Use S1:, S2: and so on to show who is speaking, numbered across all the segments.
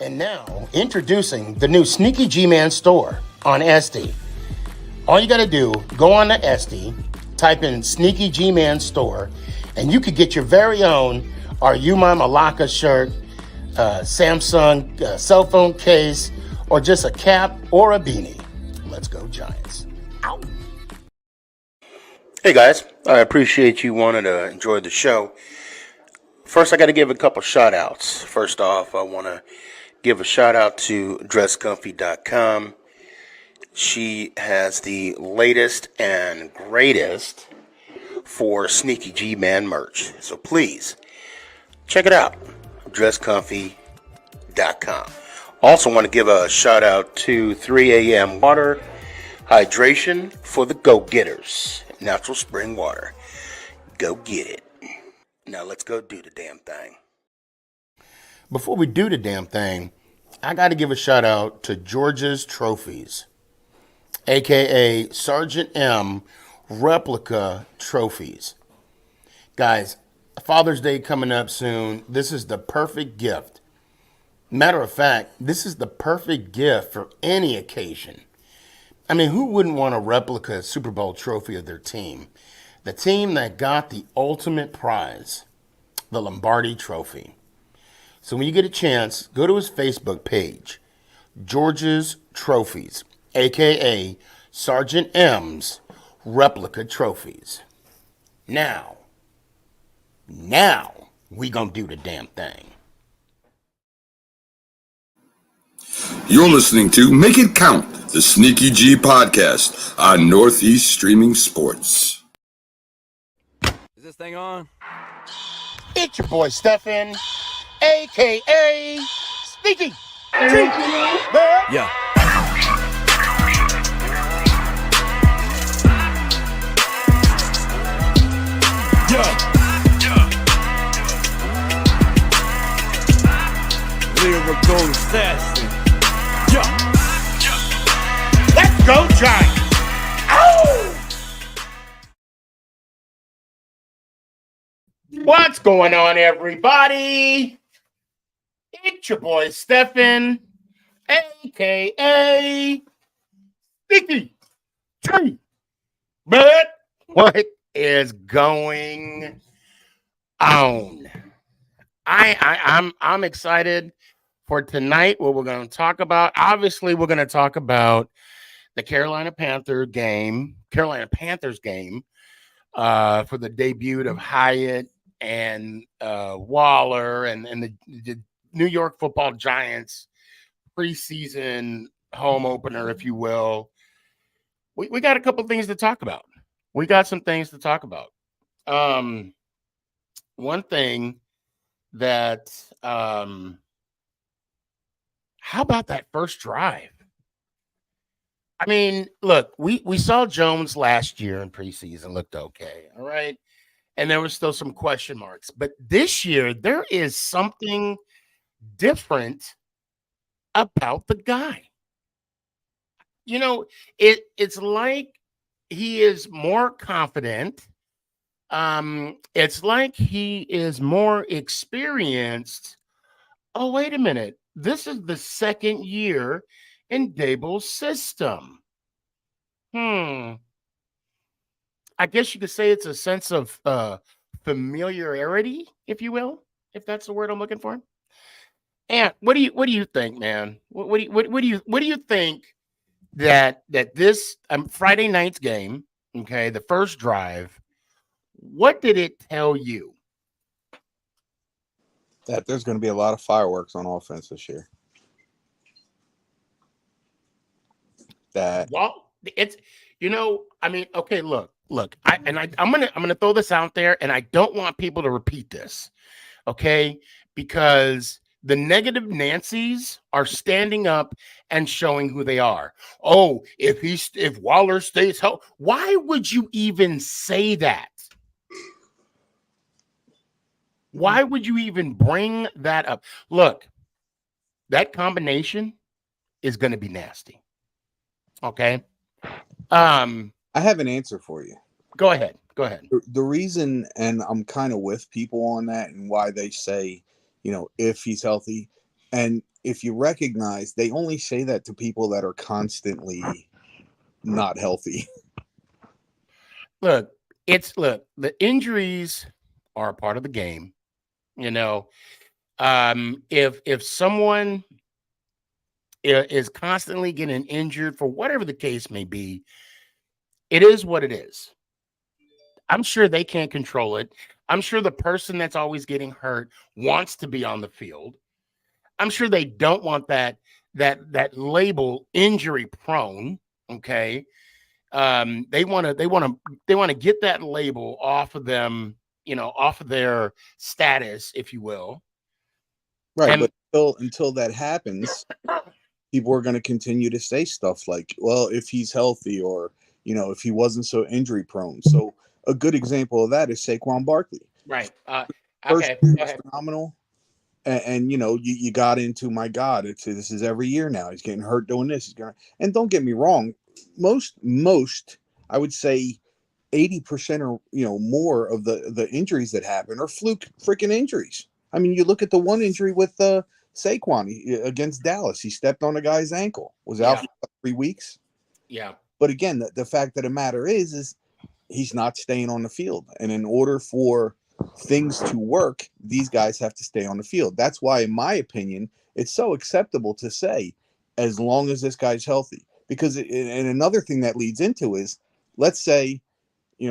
S1: And now, introducing the new SneakyG Man store on SD. All you got to do, go on to SD, type in SneakyG Man store, and you could get your very own Are You My Malacca shirt, Samsung cell phone case, or just a cap or a beanie. Let's go Giants. Ow. Hey guys, I appreciate you wanting to enjoy the show. First, I got to give a couple shout outs. First off, I want to give a shout out to dresscomfy.com. She has the latest and greatest for SneakyG Man merch. So please check it out. dresscomfy.com. Also want to give a shout out to 3 a.m. water hydration for the go-getters. Natural spring water. Go get it. Now let's go do the damn thing. Before we do the damn thing, I got to give a shout out to George's Trophies, aka Sergeant M replica trophies. Guys, Father's Day coming up soon. This is the perfect gift. Matter of fact, this is the perfect gift for any occasion. I mean, who wouldn't want a replica Super Bowl trophy of their team? The team that got the ultimate prize, the Lombardi Trophy. So when you get a chance, go to his Facebook page, George's Trophies, a.k.a. Sergeant M's Replica Trophies. Now, we gonna do the damn thing.
S2: You're listening to Make It Count, the SneakyG podcast on Northeast Streaming Sports.
S3: Is this thing on?
S1: It's your boy Stefan, a.k.a. SneakyG.
S3: Yeah. Lyrical assassin.
S1: Let's go Giants. Ow! What's going on, everybody? It's your boy Stefan, a.k.a. SneakyG. But what is going on? I'm excited for tonight. What we're going to talk about. Obviously, we're going to talk about the Carolina Panthers game for the debut of Hyatt and Waller and the New York Football Giants preseason home opener, if you will. We got a couple things to talk about. We got some things to talk about. One thing that how about that first drive? I mean, look, we saw Jones last year in preseason, looked okay, all right? And there was still some question marks. But this year, there is something different about the guy. You know, it's like he is more confident. It's like he is more experienced. Oh, wait a minute. This is the second year in Dable's system. I guess you could say it's a sense of familiarity, if you will, if that's the word I'm looking for. And what do you think, man? What do you think that this Friday night's game, okay, the first drive, what did it tell you?
S4: That there's going to be a lot of fireworks on offense this year.
S1: Well, it's I mean, okay, look. I'm gonna throw this out there, and I don't want people to repeat this, okay? Because the negative Nancys are standing up and showing who they are. Oh, if Waller stays healthy, why would you even say that? Why would you even bring that up? Look, that combination is going to be nasty. Okay.
S4: I have an answer for you.
S1: Go ahead.
S4: The reason, and I'm kind of with people on that and why they say, if he's healthy, and if you recognize, they only say that to people that are constantly not healthy.
S5: Look, the injuries are a part of the game. You know, if someone is constantly getting injured for whatever the case may be, it is what it is. I'm sure they can't control it. I'm sure the person that's always getting hurt wants to be on the field. I'm sure they don't want that label injury prone. Okay. They want to get that label off of them, off of their status, if you will.
S4: Right. But until that happens, people are going to continue to say stuff like, well, if he's healthy, or, if he wasn't so injury prone. So a good example of that is Saquon Barkley.
S5: Right.
S4: First
S5: Okay.
S4: year was phenomenal. And you got into, my God, this is every year now. He's getting hurt doing this. And don't get me wrong, most I would say 80% or more of the injuries that happen are fluke freaking injuries. I mean, you look at the one injury with Saquon against Dallas. He stepped on a guy's ankle, was out for 3 weeks.
S5: Yeah.
S4: But again, the fact of the matter is he's not staying on the field. And in order for things to work, these guys have to stay on the field. That's why, in my opinion, it's so acceptable to say, as long as this guy's healthy. Because and another thing that leads into is, let's say,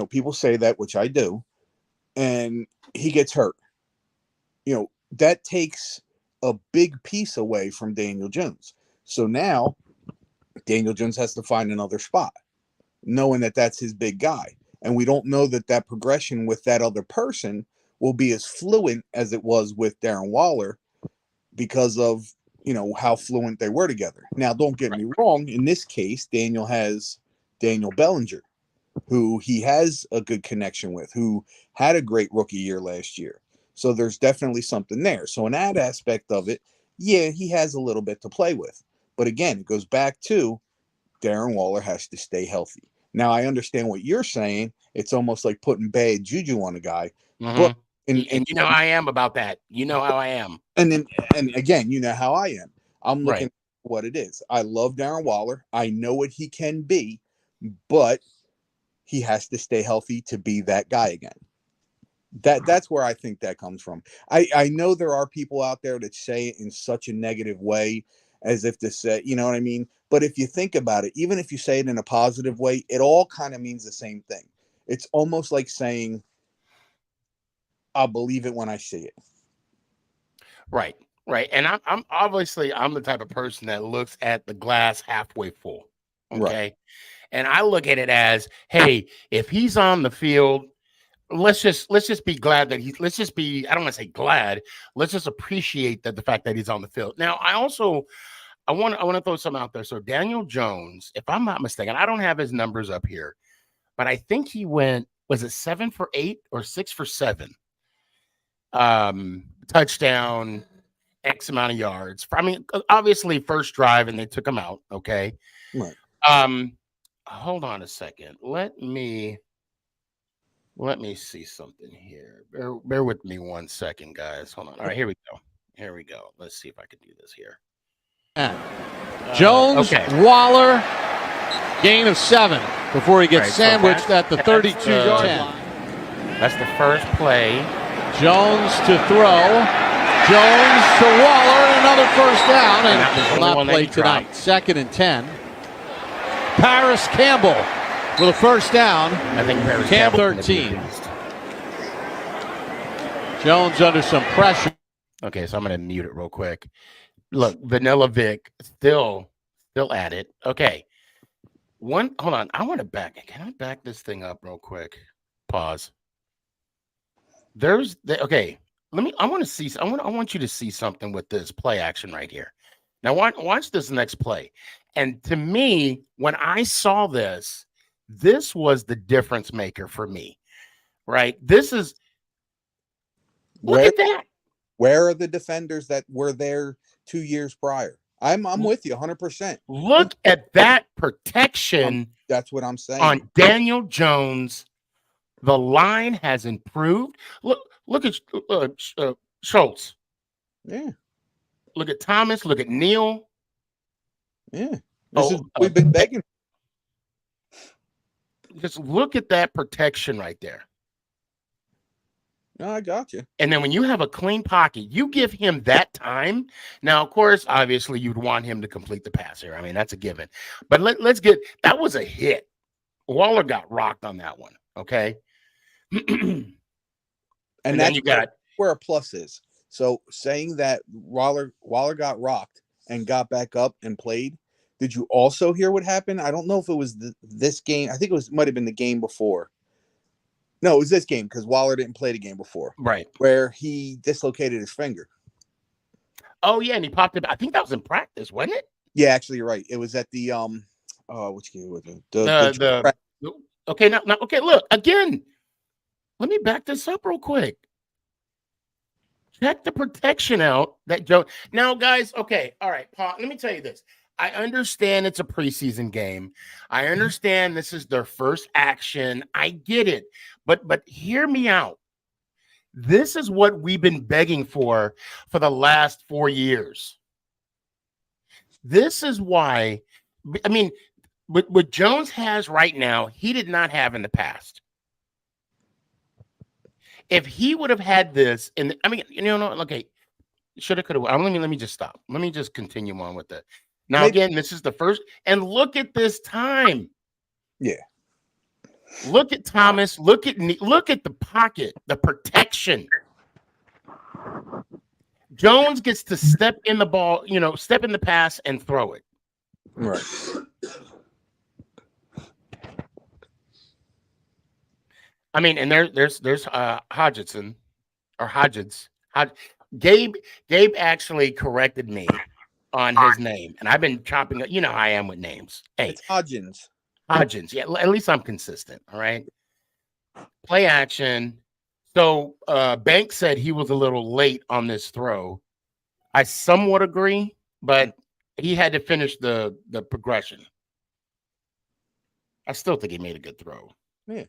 S4: people say that, which I do, and he gets hurt. That takes a big piece away from Daniel Jones. So now Daniel Jones has to find another spot, knowing that that's his big guy. And we don't know that progression with that other person will be as fluent as it was with Darren Waller, because of, how fluent they were together. Now, don't get me wrong. In this case, Daniel has Daniel Bellinger, who he has a good connection with, who had a great rookie year last year. So there's definitely something there. So in that aspect of it, yeah, he has a little bit to play with. But again, it goes back to Darren Waller has to stay healthy. Now, I understand what you're saying. It's almost like putting bad juju on a guy.
S5: Mm-hmm.
S4: But
S5: and you know I am about that. You know how I am.
S4: And again, you know how I am. I'm looking at what it is. I love Darren Waller. I know what he can be, but he has to stay healthy to be that guy again. That's where I think that comes from. I know there are people out there that say it in such a negative way, as if to say, you know what I mean? But if you think about it, even if you say it in a positive way, it all kind of means the same thing. It's almost like saying, I'll believe it when I see it.
S5: Right. And I'm obviously the type of person that looks at the glass halfway full. Okay. Right. And I look at it as, hey, if he's on the field, let's just be glad that I don't want to say glad. Let's just appreciate the fact that he's on the field. Now, I want to throw something out there. So Daniel Jones, if I'm not mistaken, I don't have his numbers up here, but I think he went, was it 7 for 8 or 6 for 7? Touchdown, X amount of yards. I mean, obviously first drive and they took him out. Okay.
S4: Right.
S5: Hold on a second. Let me see something here. Bear with me 1 second, guys. Hold on. All right, here we go. Let's see if I can do this here.
S6: Jones, Waller, gain of 7 before he gets sandwiched at the 32-yard line.
S5: That's the first play.
S6: Jones to throw. Jones to Waller, another first down, and will not play tonight. 2nd and 10. Paris Campbell with a first down.
S5: I think Paris
S6: Campbell 13. Jones under some pressure.
S5: Okay, so I'm going to mute it real quick. Look, Vanilla Vic still at it. Okay. Hold on. I want to can I back this thing up real quick? Pause. I want you to see something with this play action right here. Now watch this next play. And to me, when I saw this was the difference maker for me. Right? Look at that.
S4: Where are the defenders that were there 2 years prior? I'm with you 100%.
S5: Look at that protection.
S4: That's what I'm saying.
S5: On Daniel Jones, the line has improved. Look at Schultz.
S4: Yeah.
S5: Look at Thomas. Look at Neal.
S4: Yeah. This is what we've been begging.
S5: Just look at that protection right there.
S4: No, I got you.
S5: And then when you have a clean pocket, you give him that time. Now, of course, obviously, you'd want him to complete the pass here. I mean, that's a given. But let's get that was a hit. Waller got rocked on that one. Okay.
S4: and
S5: then
S4: that's
S5: you got
S4: where a plus is. So saying that Waller got rocked and got back up and played. Did you also hear what happened? I don't know if it was this game. I think might have been the game before. No, it was this game because Waller didn't play the game before.
S5: Right.
S4: Where he dislocated his finger.
S5: Oh, yeah, and he popped it. I think that was in practice, wasn't it?
S4: Yeah, actually, you're right. It was at the which game was it?
S5: Okay, now okay, look, again. Let me back this up real quick. Check the protection out that Joe. Now, guys, okay, all right, Paul, let me tell you this. I understand it's a preseason game. I understand this is their first action. I get it. But hear me out. This is what we've been begging for the last 4 years. This is why, I mean, what Jones has right now, he did not have in the past. If he would have had this, okay, shoulda, coulda. Let me just stop. Let me just continue on with it. Now, again, this is the first, and look at this time.
S4: Yeah.
S5: Look at Thomas. Look at the pocket, the protection. Jones gets to step in the ball, step in the pass and throw it.
S4: Right.
S5: I mean, and there's Hodgson or Hodgins. Gabe actually corrected me on his name, and I've been chopping it. You know how I am with names. Hey,
S4: it's Hodgins.
S5: Yeah, at least I'm consistent. All right. Play action. So Banks said he was a little late on this throw. I somewhat agree, but he had to finish the progression. I still think he made a good throw.
S4: Yeah.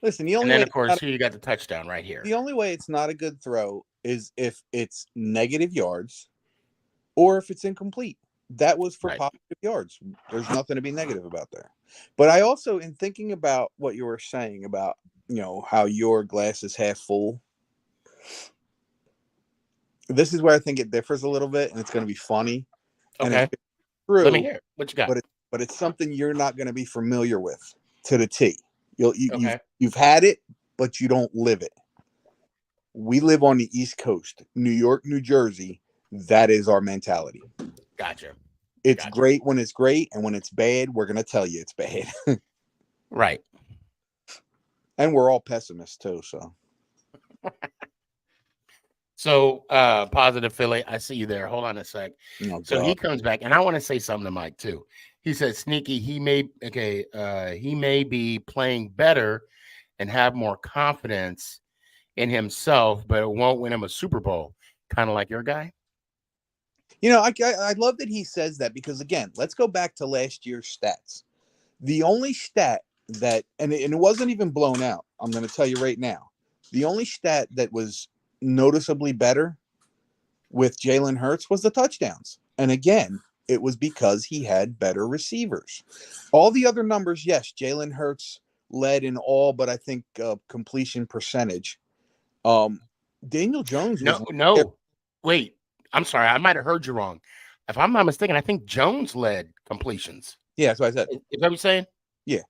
S4: Listen,
S5: and then of course here you got the touchdown right here.
S4: The only way it's not a good throw is if it's negative yards or if it's incomplete. That was for positive yards. There's nothing to be negative about there. But I also, in thinking about what you were saying about, how your glass is half full, this is where I think it differs a little bit, and it's going to be funny.
S5: Okay.
S4: And it's true.
S5: Let me hear it. What you got?
S4: But it's something you're not going to be familiar with to the T. You've had it, but you don't live it. We live on the East Coast, New York, New Jersey. That is our mentality.
S5: Gotcha.
S4: It's great when it's great, and when it's bad, we're going to tell you it's bad.
S5: Right.
S4: And we're all pessimists too, so.
S5: So, positive Philly, I see you there. Hold on a sec.
S4: Oh,
S5: so he comes back, and I want to say something to Mike too. He said, Sneaky, he may be playing better and have more confidence in himself, but it won't win him a Super Bowl. Kind of like your guy.
S4: I love that he says that because, again, let's go back to last year's stats. The only stat that, and it wasn't even blown out, I'm going to tell you right now, the only stat that was noticeably better with Jalen Hurts was the touchdowns. And again, it was because he had better receivers. All the other numbers, yes, Jalen Hurts led in all, but I think completion percentage. Daniel Jones was
S5: no. Wait, I'm sorry. I might have heard you wrong. If I'm not mistaken, I think Jones led completions.
S4: Yeah, that's what I said.
S5: Is that what you're saying?
S4: Yeah.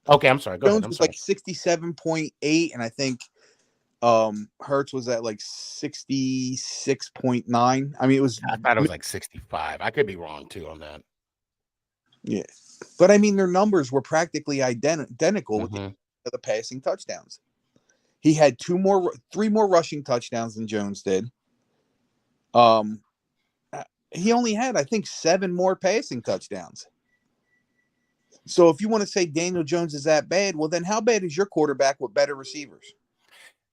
S5: Okay, I'm sorry. Go
S4: Jones
S5: ahead.
S4: was like 67.8, and I think Hurts was at like 66.9. I mean,
S5: I thought it was like 65. I could be wrong too on that.
S4: Yeah. But I mean, their numbers were practically identical with the passing touchdowns. He had 3 more rushing touchdowns than Jones did. He only had, I think, 7 more passing touchdowns. So if you want to say Daniel Jones is that bad, well, then how bad is your quarterback with better receivers?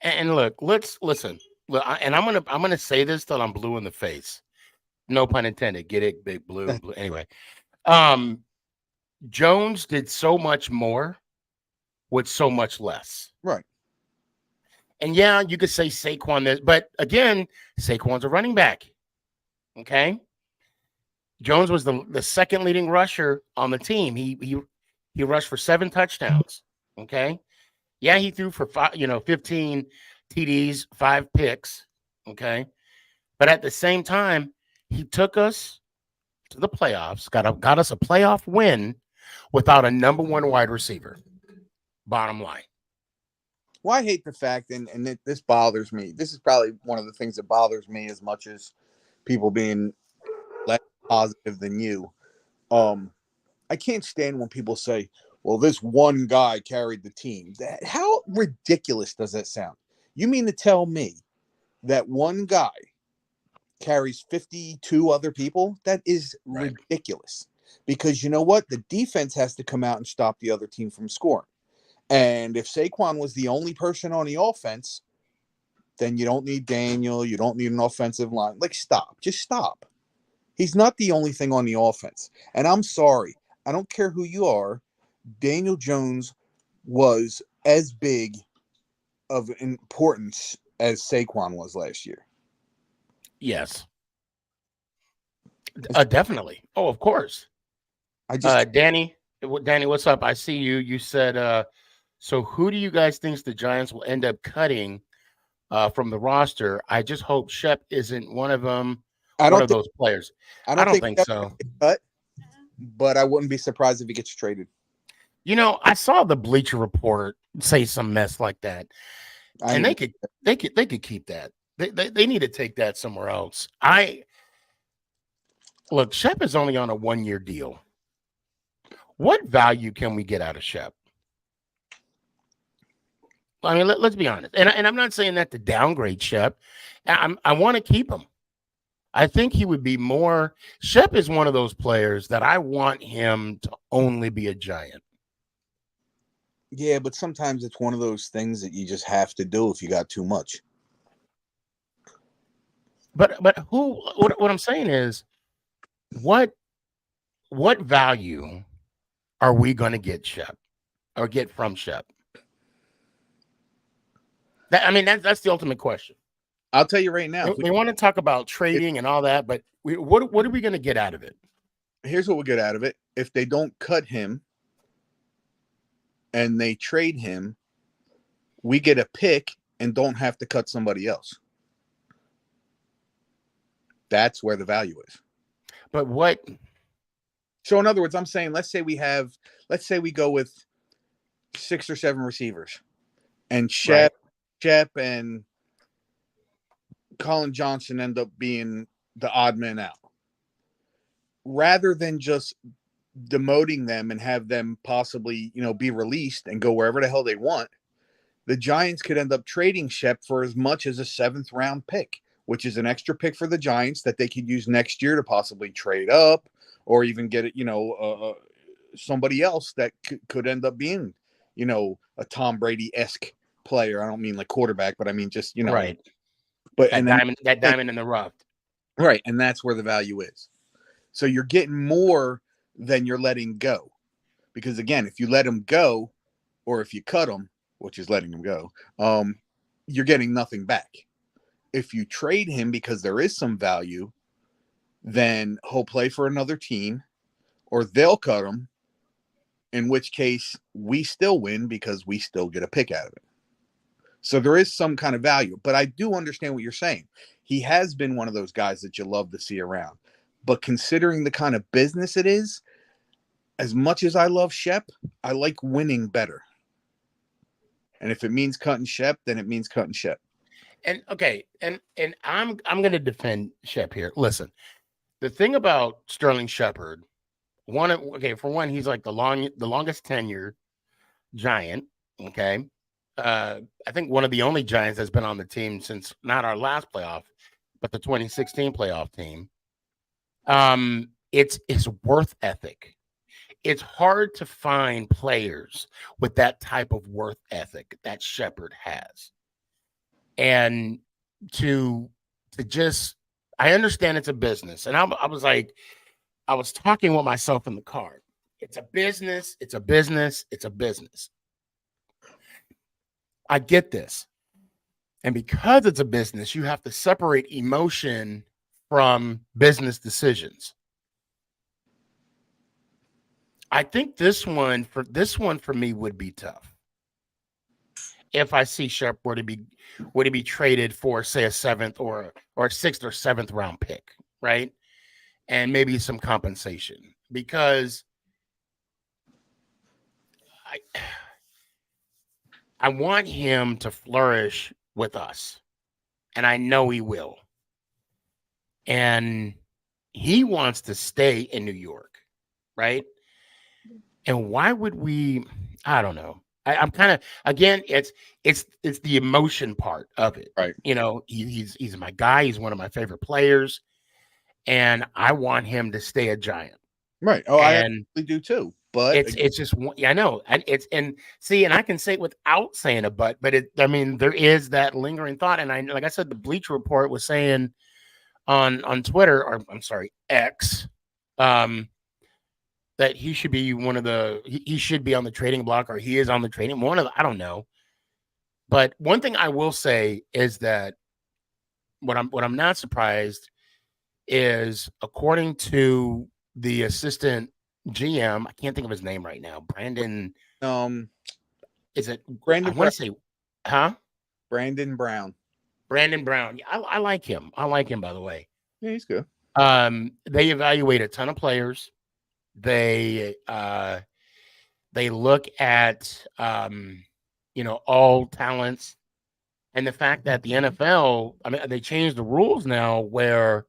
S5: And look, let's listen. Look, and I'm gonna say this till I'm blue in the face. No pun intended. Get it, big blue. Anyway, Jones did so much more with so much less.
S4: Right.
S5: And yeah, you could say Saquon this, but again, Saquon's a running back. Okay. Jones was the second leading rusher on the team. He rushed for 7 touchdowns. Okay. Yeah, he threw for 15 TDs, 5 picks. Okay. But at the same time, he took us to the playoffs, got us a playoff win without a number 1 wide receiver. Bottom line.
S4: Well, I hate the fact, and this bothers me. This is probably one of the things that bothers me as much as people being less positive than you. I can't stand when people say, well, this one guy carried the team. How ridiculous does that sound? You mean to tell me that one guy carries 52 other people? That is ridiculous. Because you know what? The defense has to come out and stop the other team from scoring. And if Saquon was the only person on the offense, then you don't need Daniel. You don't need an offensive line. Like, stop. Just stop. He's not the only thing on the offense. And I'm sorry. I don't care who you are. Daniel Jones was as big of importance as Saquon was last year.
S5: Yes. Definitely. Oh, of course. Danny, what's up? I see you. You said, so who do you guys think the Giants will end up cutting from the roster? I just hope Shep isn't one of them. One of those players. I don't think so.
S4: Cut, but I wouldn't be surprised if he gets traded.
S5: I saw the Bleacher Report say some mess like that, and they could keep that. They need to take that somewhere else. Look, Shep is only on a 1-year deal. What value can we get out of Shep? I mean, let's be honest. And I'm not saying that to downgrade Shep. I want to keep him. I think he would be more. Shep is one of those players that I want him to only be a Giant.
S4: Yeah, but sometimes it's one of those things that you just have to do if you got too much.
S5: But what I'm saying is, what value are we going to get Shep or get from Shep? That's the ultimate question.
S4: I'll tell you right now.
S5: We want to talk about trading and all that, but what are we going to get out of it?
S4: Here's what we'll get out of it. If they don't cut him and they trade him, we get a pick and don't have to cut somebody else. That's where the value is.
S5: But what?
S4: So in other words, I'm saying, let's say we go with 6 or 7 receivers, and Shep and Colin Johnson end up being the odd man out. Rather than just demoting them and have them possibly, be released and go wherever the hell they want, the Giants could end up trading Shep for as much as a 7th round pick, which is an extra pick for the Giants that they could use next year to possibly trade up or even get it, somebody else that could end up being, a Tom Brady-esque player. I don't mean like quarterback, but I mean just,
S5: right.
S4: But
S5: that diamond in the rough.
S4: Right. And that's where the value is. So you're getting more than you're letting go. Because again, if you let him go, or if you cut him, which is letting him go, you're getting nothing back. If you trade him because there is some value, then he'll play for another team, or they'll cut him, in which case we still win because we still get a pick out of it. So there is some kind of value, but I do understand what you're saying. He has been one of those guys that you love to see around, but considering the kind of business it is, as much as I love Shep, I like winning better. And if it means cutting Shep, then it means cutting Shep.
S5: And okay, and I'm going to defend Shep here. Listen, the thing about Sterling Shepard, for one, he's like the longest tenured Giant. Okay. I think one of the only Giants that's been on the team since not our last playoff, but the 2016 playoff team. It's his worth ethic. It's hard to find players with that type of worth ethic that Shepard has. And to just, I understand it's a business. And I was talking with myself in the car. It's a business. It's a business. It's a business. I get this. And because it's a business, you have to separate emotion from business decisions. I think this one for me would be tough. If I see Sharp would it be traded for, say, a 7th or 6th or 7th round pick, right? And maybe some compensation, because I want him to flourish with us, and I know he will. And he wants to stay in New York, right? And why would we? I don't know. I'm kind of, again, it's the emotion part of it,
S4: Right.
S5: You know, he's my guy. He's one of my favorite players, and I want him to stay a Giant.
S4: Right. Oh,
S5: and
S4: I do too. But
S5: it's just, yeah, I know, and and I can say it without saying a but I mean, there is that lingering thought, and like I said, the Bleacher Report was saying on Twitter, or I'm sorry, X, that he should be he should be on the trading block, or he is on the trading I don't know. But one thing I will say is that what I'm not surprised is, according to the assistant GM, I can't think of his name right now. Brandon. Is it
S4: Brandon?
S5: I want to say, huh?
S4: Brandon Brown.
S5: Brandon Brown. I like him. I like him, by the way.
S4: Yeah, he's good.
S5: They evaluate a ton of players. They look at all talents, and the fact that the NFL, I mean, they changed the rules now where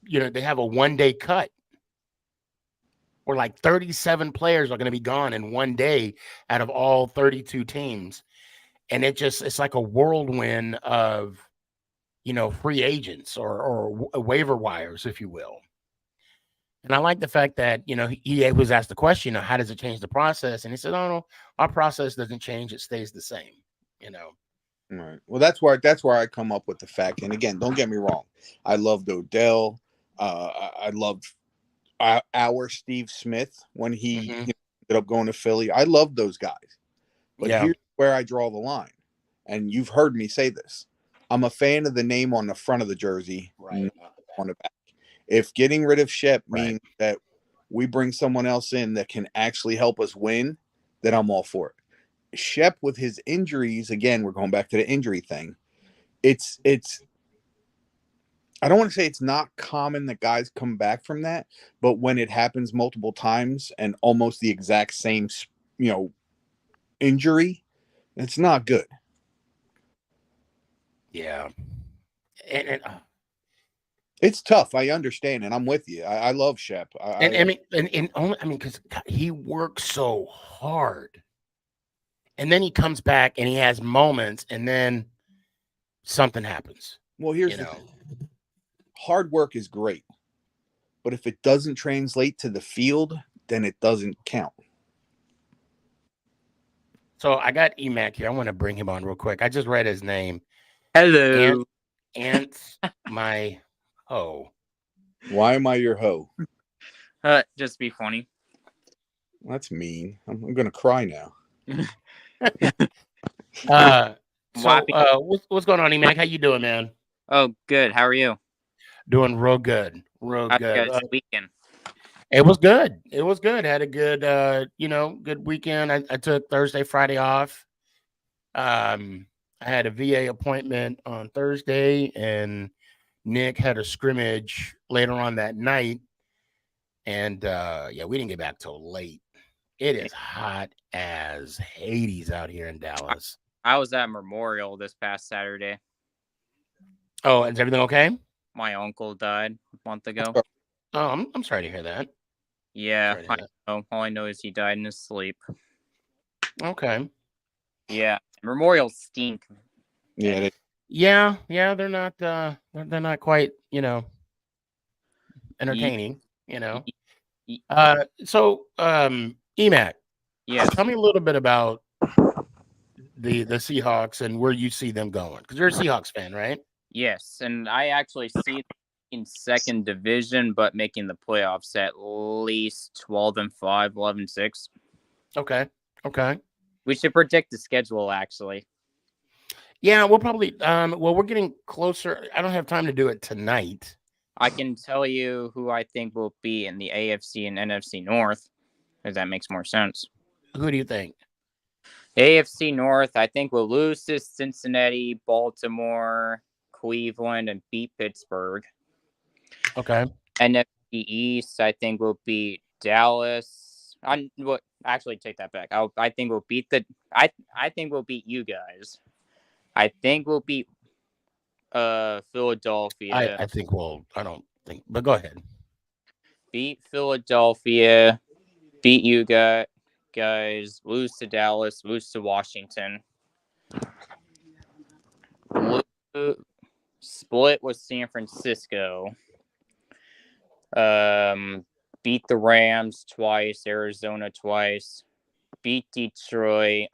S5: they have a 1-day cut, where like 37 players are going to be gone in 1 day out of all 32 teams. And it's like a whirlwind of, free agents or waiver wires, if you will. And I like the fact that, he was asked the question, how does it change the process? And he said, oh, no, our process doesn't change. It stays the same,
S4: Right. Well, that's where I come up with the fact. And again, don't get me wrong. I loved Odell. I loved our Steve Smith when he ended up going to Philly. I loved those guys. But here's where I draw the line. And you've heard me say this. I'm a fan of the name on the front of the jersey,
S5: right,
S4: not on the back. If getting rid of Shep means that we bring someone else in that can actually help us win, then I'm all for it. Shep, with his injuries, again, we're going back to the injury thing. It's I don't want to say it's not common that guys come back from that, but when it happens multiple times and almost the exact same, injury, it's not good.
S5: Yeah. And
S4: it's tough. I understand, and I'm with you. I love Shep.
S5: Because he works so hard, and then he comes back and he has moments, and then something happens.
S4: Well, here's the thing. Hard work is great, but if it doesn't translate to the field, then it doesn't count.
S5: So I got Emac here. I want to bring him on real quick. I just read his name.
S7: Hello.
S5: Ant my hoe.
S4: Why am I your hoe?
S7: Just be funny.
S4: That's mean. I'm gonna cry now.
S5: What's going on, Emac? How you doing, man?
S7: Oh, good. How are you?
S5: Doing real good. Real good.
S7: This weekend.
S5: It was good. It was good. Had a good, good weekend. I took Thursday, Friday off. I had a VA appointment on Thursday, and Nick had a scrimmage later on that night. And we didn't get back till late. It is hot as Hades out here in Dallas.
S7: I was at Memorial this past Saturday.
S5: Oh, is everything okay?
S7: My uncle died a month ago.
S5: Oh, I'm sorry to hear that.
S7: Yeah, I know. All I know is he died in his sleep.
S5: Okay.
S7: Yeah, Memorials stink.
S4: Yeah.
S5: They're not quite, entertaining. So, Emac,
S7: yeah,
S5: tell me a little bit about the Seahawks and where you see them going, because you're a Seahawks fan, right?
S7: Yes, and I actually see them in second division, but making the playoffs at least 12-5, 11-6.
S5: Okay.
S7: We should predict the schedule, actually.
S5: Yeah, we'll probably. Well, we're getting closer. I don't have time to do it tonight.
S7: I can tell you who I think will be in the AFC and NFC North, if that makes more sense.
S5: Who do you think?
S7: AFC North, I think will lose to Cincinnati, Baltimore, Cleveland, and beat Pittsburgh.
S5: Okay.
S7: NFC East, I think will beat Dallas. Actually, take that back. I think we'll beat I think we'll beat you guys. I think we'll beat Philadelphia.
S5: I think we'll. I don't think. But go ahead.
S7: Beat Philadelphia. Beat you guys. Lose to Dallas. Lose to Washington. Split with San Francisco. Beat the Rams twice. Arizona twice. Beat Detroit.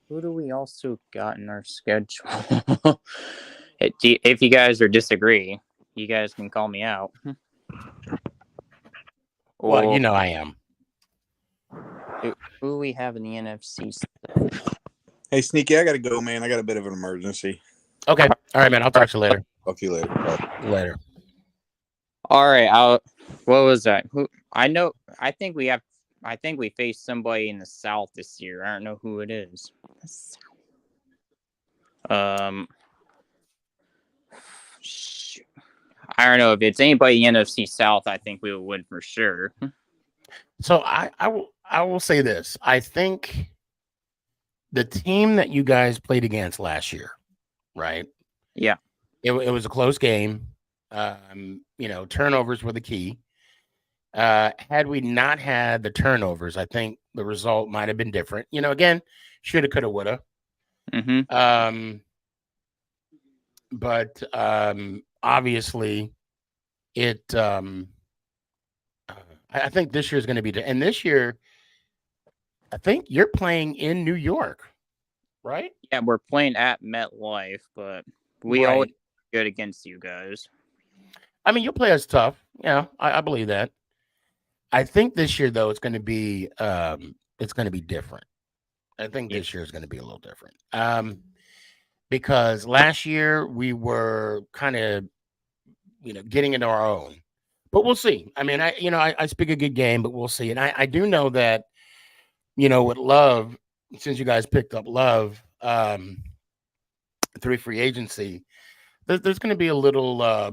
S7: Who do we also got in our schedule? If you guys disagree, you guys can call me out.
S5: Well, you know I am.
S7: Who do we have in the NFC?
S4: Hey, Sneaky, I got to go, man. I got a bit of an emergency.
S5: Okay. All right, man. I'll talk to you later.
S4: Talk to you later. Bye.
S5: Later.
S7: All right. What was that? Who? I know. I think we faced somebody in the South this year. I don't know who it is. Shoot. I don't know if it's anybody in NFC South. I think we will win for sure.
S5: So I will say this. I think the team that you guys played against last year, right?
S7: Yeah.
S5: It was a close game. Turnovers were the key. Had we not had the turnovers, I think the result might have been different. Again, shoulda, coulda, woulda.
S7: Mm-hmm.
S5: But obviously, it. I think this year is going to be, and this year, I think you're playing in New York, right?
S7: Yeah, we're playing at MetLife, but we always good against you guys.
S5: I mean, you'll play us tough. Yeah, I believe that. I think this year, though, it's going to be different. I think this year is going to be a little different. Because last year we were kind of, getting into our own. But we'll see. I mean, I speak a good game, but we'll see. And I do know that, with Love, since you guys picked up Love through free agency, there's going to be a little, I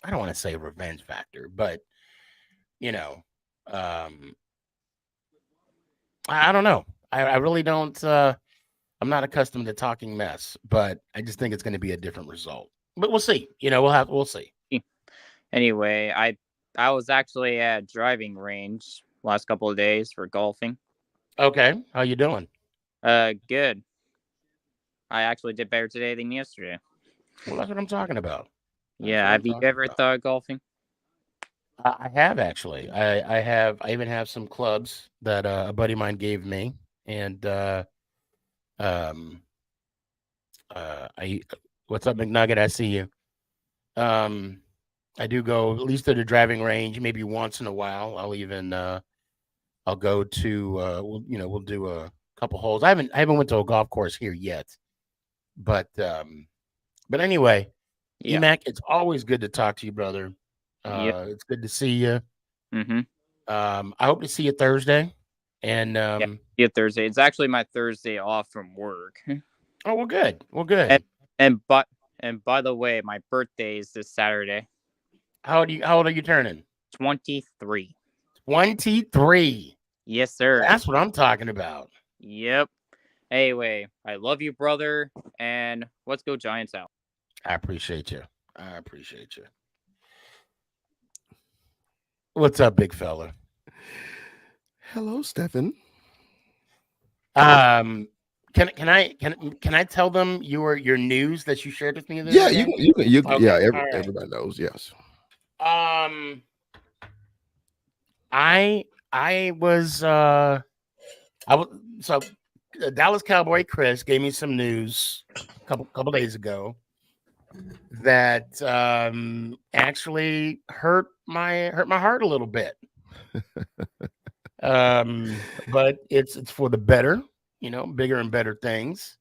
S5: don't want to say revenge factor, but, I don't know. I really don't. I'm not accustomed to talking mess, but I just think it's going to be a different result. But we'll see. We'll see.
S7: Anyway, I was actually at driving range last couple of days for golfing.
S5: Okay, how you doing?
S7: Good. I actually did better today than yesterday.
S5: Well, that's what I'm talking about.
S7: Have you ever thought golfing?
S5: I have actually. I even have some clubs that a buddy of mine gave me, and what's up, McNugget? I see you. I do go at least to the driving range, maybe once in a while. I'll even I'll go to we'll do a couple holes. I haven't went to a golf course here yet, but anyway, EMAC, it's always good to talk to you, brother. It's good to see you.
S7: Mm-hmm.
S5: I hope to see you Thursday. And
S7: see you Thursday. It's actually my Thursday off from work.
S5: Oh, well, good. Well, good.
S7: And by the way, my birthday is this Saturday.
S5: How old are you turning?
S7: 23.
S5: 23.
S7: Yes, sir.
S5: That's what I'm talking about.
S7: Yep. Anyway, I love you, brother, and let's go Giants out.
S5: I appreciate you. What's up, big fella?
S8: Hello, Stephen.
S5: Can I tell them your news that you shared with me?
S8: Yeah, you can. Okay, yeah, everybody knows. Yes.
S5: I was so Dallas Cowboy Chris gave me some news a couple days ago that actually hurt my heart a little bit. But it's for the better, bigger and better things.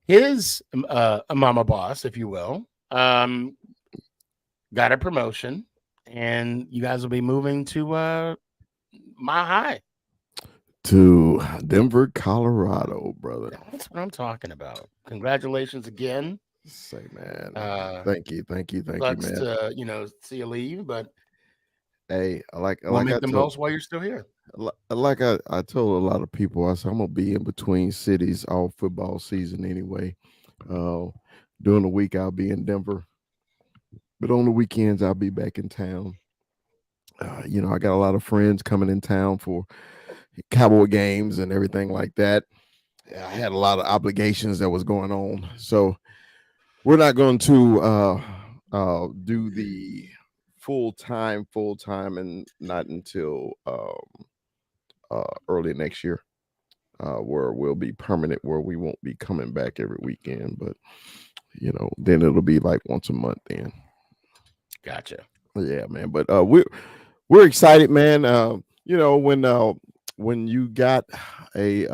S5: His mama boss, if you will, got a promotion, and you guys will be moving to Mile High.
S8: To Denver, Colorado, brother.
S5: That's what I'm talking about. Congratulations again.
S8: Say, man. Thank you, man.
S5: To see you leave, but
S8: hey,
S5: we'll make the most while you're still here.
S8: Like I told a lot of people, I said I'm gonna be in between cities all football season anyway. During the week I'll be in Denver, but on the weekends I'll be back in town. I got a lot of friends coming in town for Cowboy games and everything like that. I had a lot of obligations that was going on, so we're not going to do the full time, and not until early next year, where we'll be permanent, where we won't be coming back every weekend, but then it'll be like once a month then.
S5: Gotcha.
S8: Yeah, man. But we're excited, man. When you got a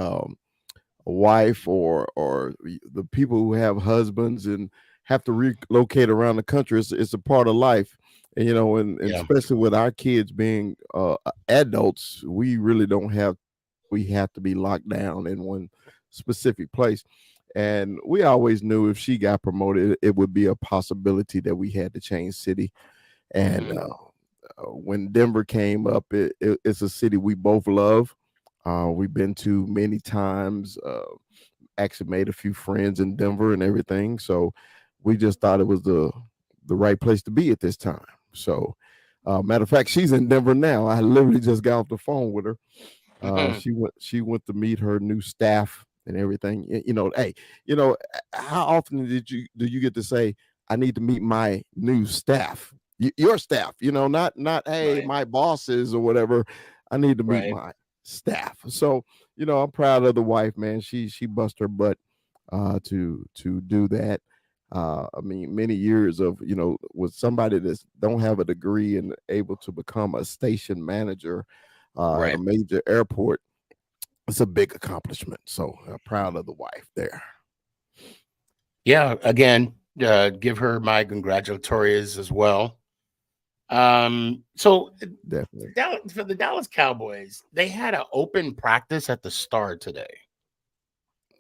S8: wife or the people who have husbands and have to relocate around the country, it's a part of life. And especially with our kids being adults, we really we have to be locked down in one specific place. And we always knew if she got promoted, it would be a possibility that we had to change city. And when Denver came up, it's a city we both love. We've been to many times, actually made a few friends in Denver and everything. So we just thought it was the right place to be at this time. So matter of fact, she's in Denver now. I literally just got off the phone with her. She went to meet her new staff and everything. How often do you get to say, I need to meet my new staff? Your staff, not hey, right, my bosses or whatever. I need to meet my staff. So, I'm proud of the wife, man. She bust her butt to do that. Many years of, with somebody that don't have a degree and able to become a station manager at a major airport. It's a big accomplishment. So proud of the wife there.
S5: Yeah. Again, give her my congratulatories as well. So
S8: definitely
S5: for the Dallas Cowboys, they had an open practice at the Star today.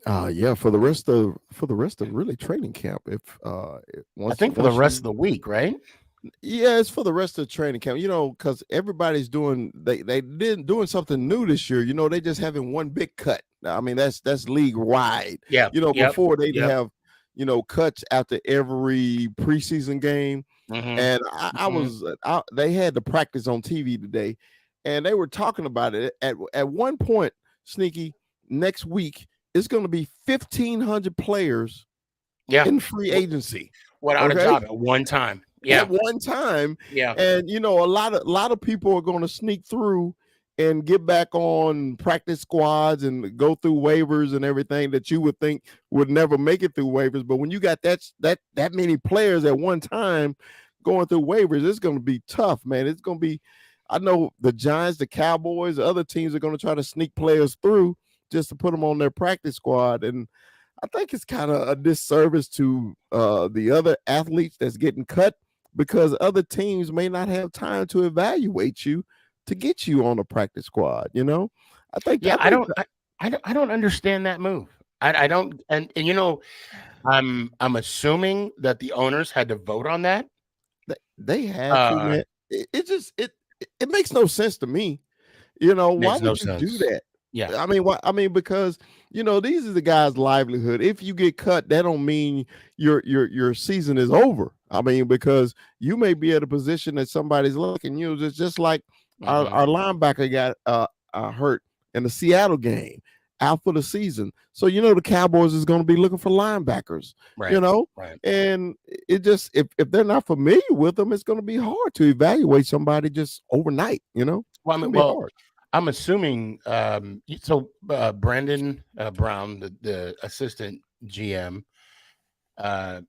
S8: Yeah, for the rest of really training camp.
S5: I think for the rest of the week, right?
S8: Yeah, it's for the rest of the training camp. Because everybody's doing doing something new this year. They just having one big cut. I mean, that's league wide.
S5: Yeah.
S8: Before they'd have cuts after every preseason game. And they had the practice on TV today, and they were talking about it at one point. Sneaky, next week it's going to be 1,500 players in free agency
S5: without a job at one time.
S8: At one time.
S5: Yeah.
S8: And a lot of people are going to sneak through and get back on practice squads and go through waivers and everything that you would think would never make it through waivers. But when you got that many players at one time going through waivers, it's going to be tough, man. It's going to be, I know the Giants, the Cowboys, the other teams are going to try to sneak players through just to put them on their practice squad. And I think it's kind of a disservice to the other athletes that's getting cut, because other teams may not have time to evaluate you to get you on a practice squad. I think.
S5: Yeah, I don't understand that move. I don't, and I'm assuming that the owners had to vote on that.
S8: They had to, man. It makes no sense to me. Why would you do that?
S5: Yeah.
S8: Because these are the guys' livelihood. If you get cut, that don't mean your season is over. Because you may be at a position that somebody's looking. It's just like our linebacker got hurt in the Seattle game, out for the season. So the Cowboys is going to be looking for linebackers.
S5: Right. Right.
S8: And it just if they're not familiar with them, it's going to be hard to evaluate somebody just overnight.
S5: Well, I'm assuming Brandon Brown, the assistant GM, I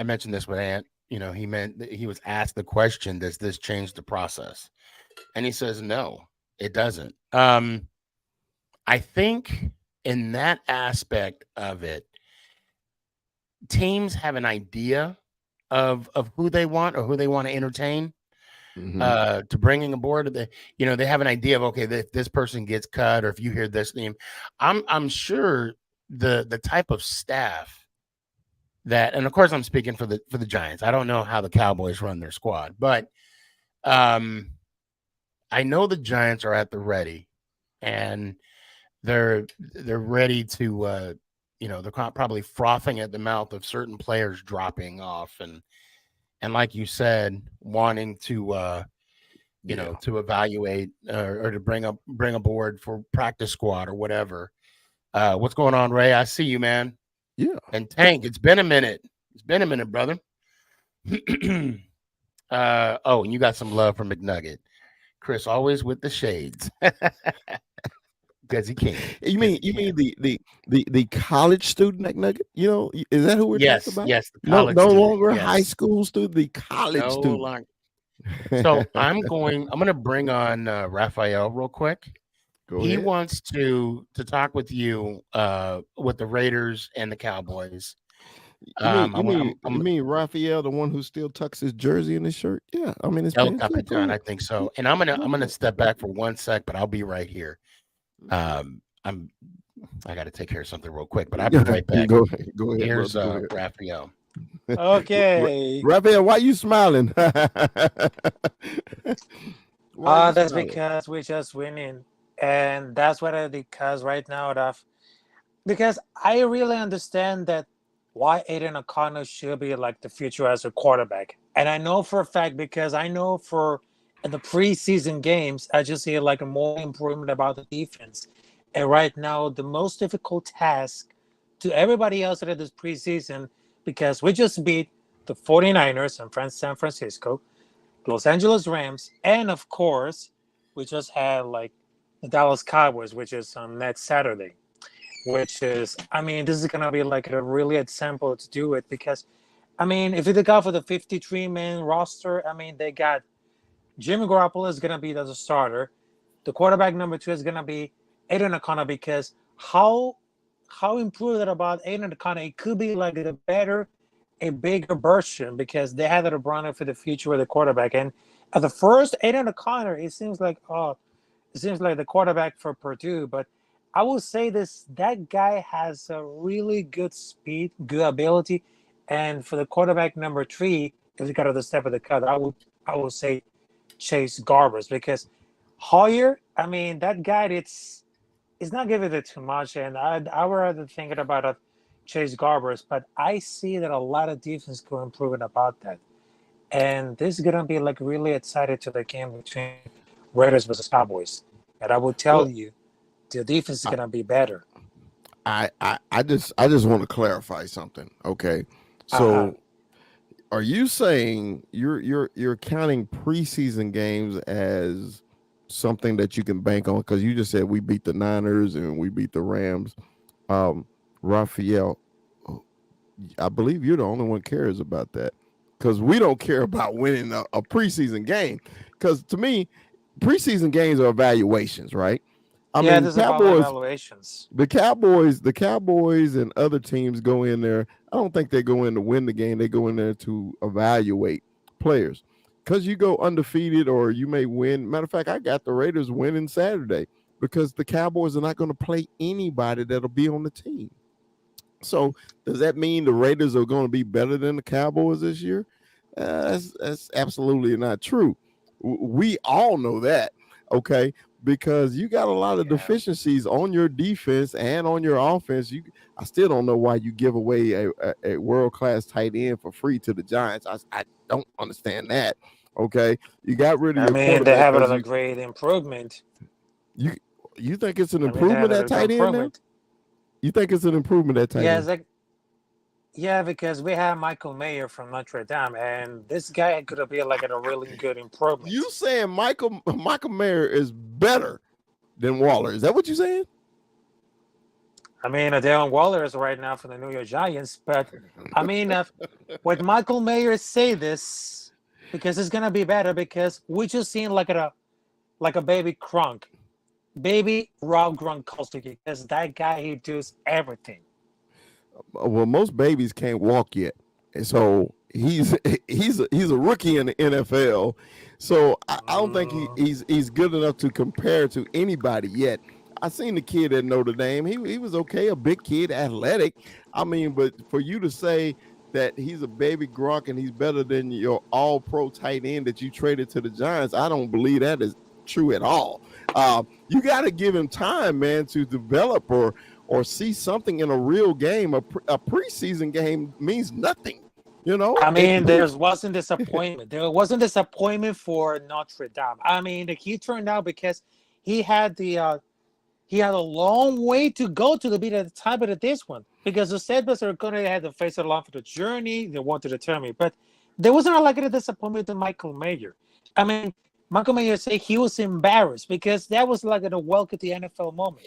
S5: mentioned this with Ant. He was asked the question, does this change the process? And he says no. It doesn't. I think in that aspect of it, teams have an idea of who they want or who they want to entertain. To bringing aboard they have an idea of, okay, this person gets cut, or if you hear this name, I'm sure the type of staff that, and of course I'm speaking for the Giants. I don't know how the Cowboys run their squad, but I know the Giants are at the ready, and they're ready to they're probably frothing at the mouth of certain players dropping off, and like you said, wanting to to evaluate or to bring aboard for practice squad or whatever. What's going on, Ray? I see you, man.
S8: Yeah.
S5: And Tank, it's been a minute. It's been a minute, brother. Oh, and you got some love from McNugget. Chris always with the shades. Because he can't.
S8: You mean the college student McNugget? Is that who we're talking about?
S5: Yes, the college
S8: no
S5: student,
S8: longer
S5: yes.
S8: high school student, the college
S5: No
S8: student.
S5: longer. So I'm gonna bring on Raphael real quick. He wants to talk with you with the Raiders and the Cowboys.
S8: You mean Raphael, the one who still tucks his jersey in his shirt? Yeah, I mean it's
S5: El Capitan, I think so. And I'm gonna step back for 1 sec, but I'll be right here. I got to take care of something real quick, but I'll be right back.
S8: Go ahead.
S5: Here's
S8: Go ahead.
S5: Raphael.
S9: Okay.
S8: Raphael, why you smiling?
S9: That's because we're just winning, and that's what because right now because I really understand that why Aiden O'Connell should be like the future as a quarterback, and I know for a fact because I know for in the preseason games I just see like a more improvement about the defense, and right now the most difficult task to everybody else at this preseason, because we just beat the 49ers and San Francisco, Los Angeles Rams, and of course, we just had like the Dallas Cowboys, which is on next Saturday, which is, this is going to be like a really example to do it because, if you look out for the 53-man roster, they got Jimmy Garoppolo is going to be the starter. The quarterback number 2 is going to be Aiden O'Connell, because how improved about Aiden O'Connell, it could be like a bigger version, because they had a runner for the future of the quarterback. And at the first, Aiden O'Connor, it seems like the quarterback for Purdue. But I will say that guy has a really good speed, good ability. And for the quarterback number 3, if you got to the step of the cut, I would say Chase Garbers, because Hoyer, that guy, it's not giving it too much. And I would rather think about Chase Garbers, but I see that a lot of defense could improve about that. And this is going to be like really excited to the game between Raiders versus Cowboys. And I will tell you, the defense is going to be better.
S8: I just want to clarify something. Okay. So are you saying you're counting preseason games as something that you can bank on? Because you just said we beat the Niners and we beat the Rams. Raphael, I believe you're the only one cares about that, because we don't care about winning a preseason game. Because to me, preseason games are evaluations, right?
S9: There's evaluations.
S8: The Cowboys and other teams go in there. I don't think they go in to win the game. They go in there to evaluate players. Because you go undefeated or you may win. Matter of fact, I got the Raiders winning Saturday because the Cowboys are not going to play anybody that'll be on the team. So does that mean the Raiders are going to be better than the Cowboys this year? That's absolutely not true. We all know that, okay? Because you got a lot of deficiencies on your defense and on your offense. I still don't know why you give away a world-class tight end for free to the Giants. I don't understand that, okay? You got rid of your quarterback.
S9: They have a great improvement.
S8: You think it's an improvement at tight end now? You think it's an improvement at tight end?
S9: Because we have Michael Mayer from Notre Dame, and this guy could be like a really good improvement.
S8: You saying Michael Mayer is better than Waller? Is that what you're saying?
S9: Darren Waller is right now for the New York Giants, but would Michael Mayer say this because it's gonna be better? Because we just seen like like a baby Crunk, baby Rob Gronkowski, because that guy, he does everything.
S8: Well, most babies can't walk yet, and so he's a rookie in the NFL. So I don't think he's good enough to compare to anybody yet. I seen the kid at Notre Dame. He was okay, a big kid, athletic. I mean, but for you to say that he's a baby Gronk and he's better than your all-pro tight end that you traded to the Giants, I don't believe that is true at all. You got to give him time, man, to develop or see something in a real game. A preseason game means nothing, you know.
S9: I mean, there wasn't disappointment. There wasn't disappointment for Notre Dame. I mean, the key turned out because he had a long way to go to the beat at the time of this one, because the setbacks are going to have to face it along for the journey. They want to determine, but there wasn't like a disappointment to Michael Mayer. I mean, Michael Mayer said he was embarrassed because that was like a welcome to the NFL moment.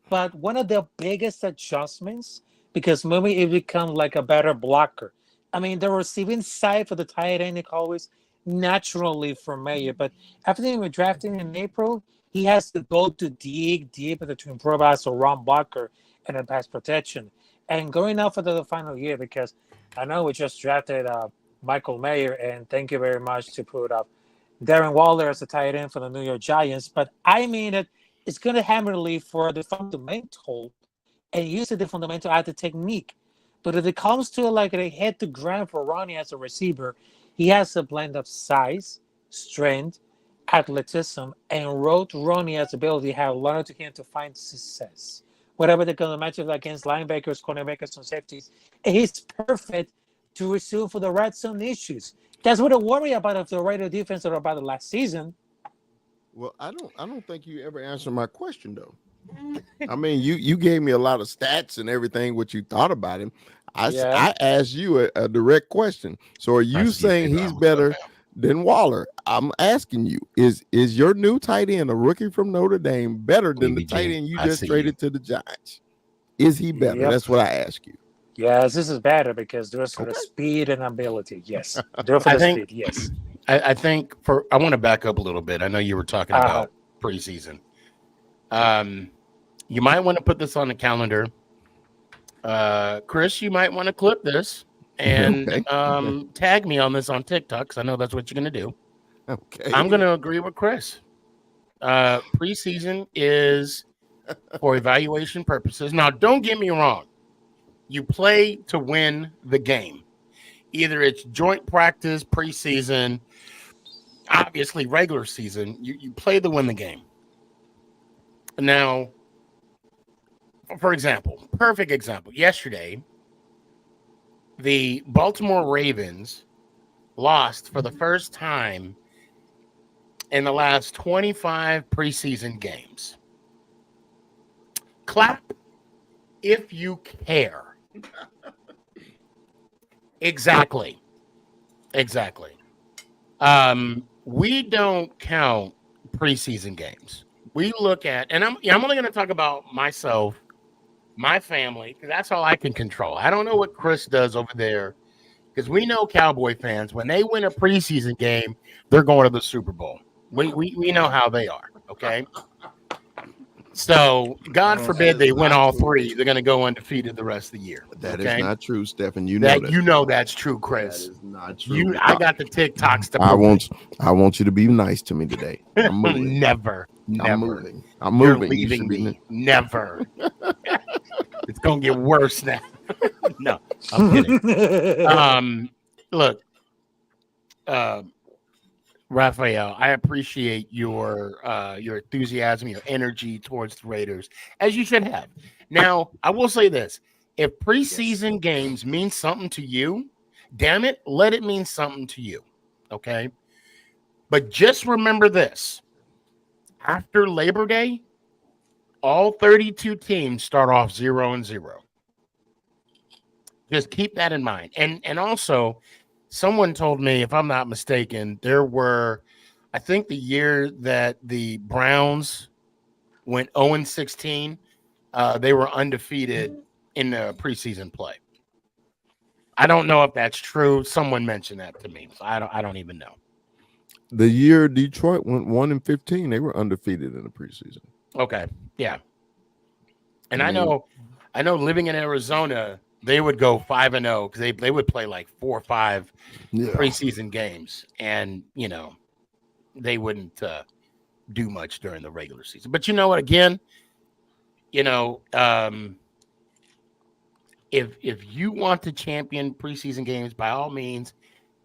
S9: But one of the biggest adjustments, because maybe it become like a better blocker. I mean, the receiving side for the tight end is always naturally for Mayer, but after they were drafting in April, he has to go to dig deep to improve as a run blocker and a pass protection. And going out for the final year, because I know we just drafted Michael Mayer, and thank you very much to put up Darren Waller as a tight end for the New York Giants. But I mean that it's going to hammer leave for the fundamental and use the fundamental as the technique. But if it comes to like a head to ground for Ronnie as a receiver, he has a blend of size, strength, athleticism, and road Ronnie's ability have learned to him to find success. Whatever they're going to match up against linebackers, cornerbacks, and safeties, he's perfect to resume for the red zone issues. That's what I worry about of the Raider defense or about the last season.
S8: Well, I don't think you ever answered my question though. I mean, you gave me a lot of stats and everything, what you thought about him. I asked you a direct question. So are you saying he's better than Waller? I'm asking you, is your new tight end, a rookie from Notre Dame, better than the tight end you just traded to the Giants? Is he better? Yep. That's what I ask you.
S9: Yes, this is better because there's for the speed and ability. Yes, there's for the speed. Yes,
S5: I think I want to back up a little bit. I know you were talking about preseason. You might want to put this on the calendar. Chris, you might want to clip this and tag me on this on TikTok, because I know that's what you're going to do. Okay. I'm going to agree with Chris. Preseason is for evaluation purposes. Now, don't get me wrong. You play to win the game. Either it's joint practice, preseason, obviously regular season. You play to win the game. Now, for example, perfect example. Yesterday, the Baltimore Ravens lost for the first time in the last 25 preseason games. Clap if you care. Exactly. We don't count preseason games. We look at, and I'm only going to talk about myself, my family, because that's all I can control. I don't know what Chris does over there, because we know Cowboy fans, when they win a preseason game, they're going to the Super Bowl. We know how they are, okay? So, God forbid they win all three. They're going to go undefeated the rest of the year.
S8: That is not true, Stephen. You know that.
S5: You know that's true, Chris.
S8: That is not true.
S5: I got the TikToks to
S8: I want you to be nice to me today. I'm moving.
S5: Never.
S8: I'm moving.
S5: You're leaving me. Never. It's going to get worse now. No, I'm kidding. Look, Raphael, I appreciate your enthusiasm, your energy towards the Raiders, as you should have. Now, I will say this. If preseason games mean something to you, damn it, let it mean something to you, okay? But just remember this. After Labor Day, all 32 teams start off 0-0. Just keep that in mind. And also, someone told me, if I'm not mistaken, there were, I think the year that the Browns went 0-16, they were undefeated in the preseason play. I don't know if that's true. Someone mentioned that to me. So I don't even know.
S8: The year Detroit went 1-15, they were undefeated in the preseason.
S5: Okay, yeah. And I know living in Arizona, they would go 5-0 because they would play like 4 or 5 preseason games, and they wouldn't do much during the regular season. But you know what? Again, if you want to champion preseason games, by all means,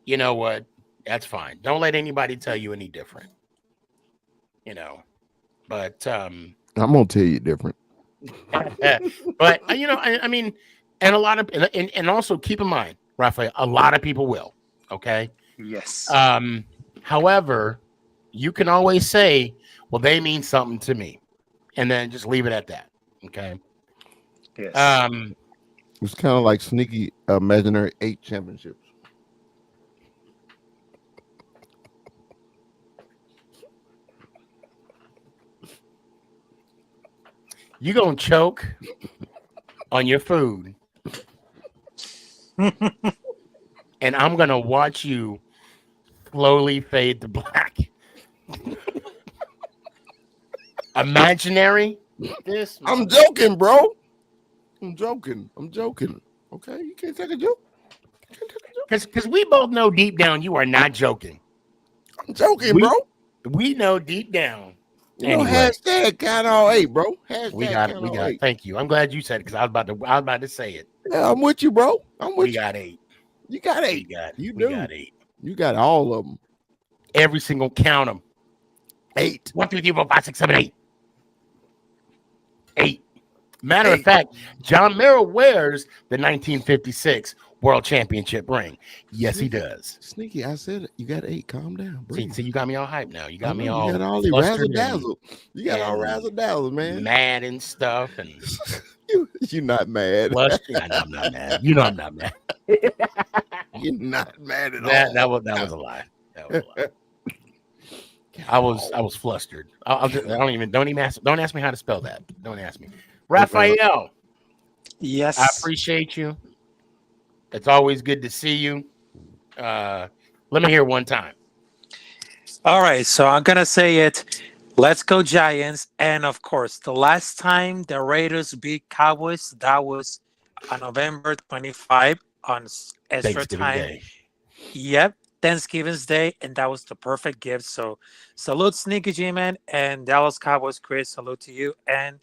S5: you know what? That's fine. Don't let anybody tell you any different. But
S8: I'm gonna tell you different.
S5: but I mean, and a lot of and also keep in mind, Raphael, a lot of people will. Okay.
S10: Yes.
S5: However, you can always say, well, they mean something to me, and then just leave it at that. Okay.
S10: Yes.
S8: It's kind of like sneaky imaginary 8 championships.
S5: You gonna choke on your food, and I'm gonna watch you slowly fade to black. Imaginary? This?
S8: I'm joking, bro. I'm joking. Okay, you can't take a joke.
S5: Because we both know deep down you are not joking.
S8: I'm joking, bro.
S5: We know deep down.
S8: Anyway, hashtag count all 8, bro. Hashtag
S5: we got it. Thank you. I'm glad you said it because I was about to say it.
S8: Yeah, I'm with you, bro.
S5: We got 8.
S8: You got 8.
S5: We got 8.
S8: You got all of them.
S5: Every single count them.
S8: 8.
S5: 1, 2, 3, 4, 5, 6, 7, 8. 8. Matter of fact, John Merrill wears the 1956 World Championship ring. Yes, he does.
S8: Sneaky, I said it. You got 8. Calm down.
S5: See, you got me all hyped now. You got me all.
S8: You got all the razzle dazzle. You got all razzle dazzle, man.
S5: Mad and stuff, and
S8: you're not mad.
S5: I know I'm not mad. You know I'm not mad.
S8: You're not mad at all.
S5: That was a lie. That was a lie. I was flustered. Don't ask me how to spell that. Don't ask me. Raphael.
S9: Yes.
S5: I appreciate you. It's always good to see you. Let me hear one time.
S9: All right, so I'm gonna say it. Let's go Giants! And of course, the last time the Raiders beat Cowboys, that was on November 25 on extra time.
S5: Day.
S9: Yep, Thanksgiving's Day, and that was the perfect gift. So, salute Sneaky G Man and Dallas Cowboys. Chris, salute to you, and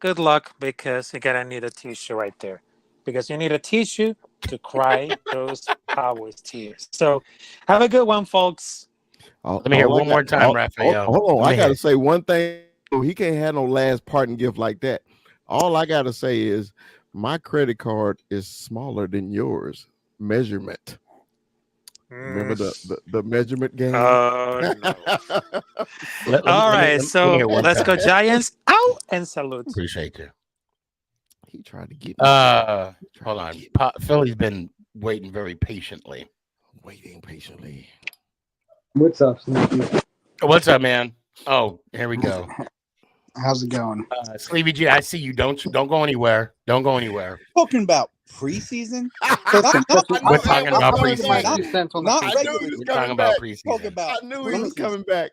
S9: good luck because you're gonna need a tissue right there, because you need a tissue to cry those Cowboys tears. So, have a good one, folks.
S5: Let me hear one more time, Raphael.
S8: Hold on, I gotta say one thing. He can't have no last parting gift like that. All I gotta say is my credit card is smaller than yours. Measurement. Remember the measurement game?
S9: Oh, no. All right, so let's go Giants. Out and salute.
S5: Appreciate you.
S8: He tried to get
S5: hold on. Philly's been waiting very patiently.
S11: What's up, Sneaky?
S5: What's up, man? Oh, here we go.
S11: How's it going?
S5: SneakyG, I see you. Don't go anywhere. Don't go anywhere.
S4: Talking about preseason?
S5: We're talking about preseason.
S4: Not regular.
S5: We're talking about preseason.
S8: I knew he was coming back.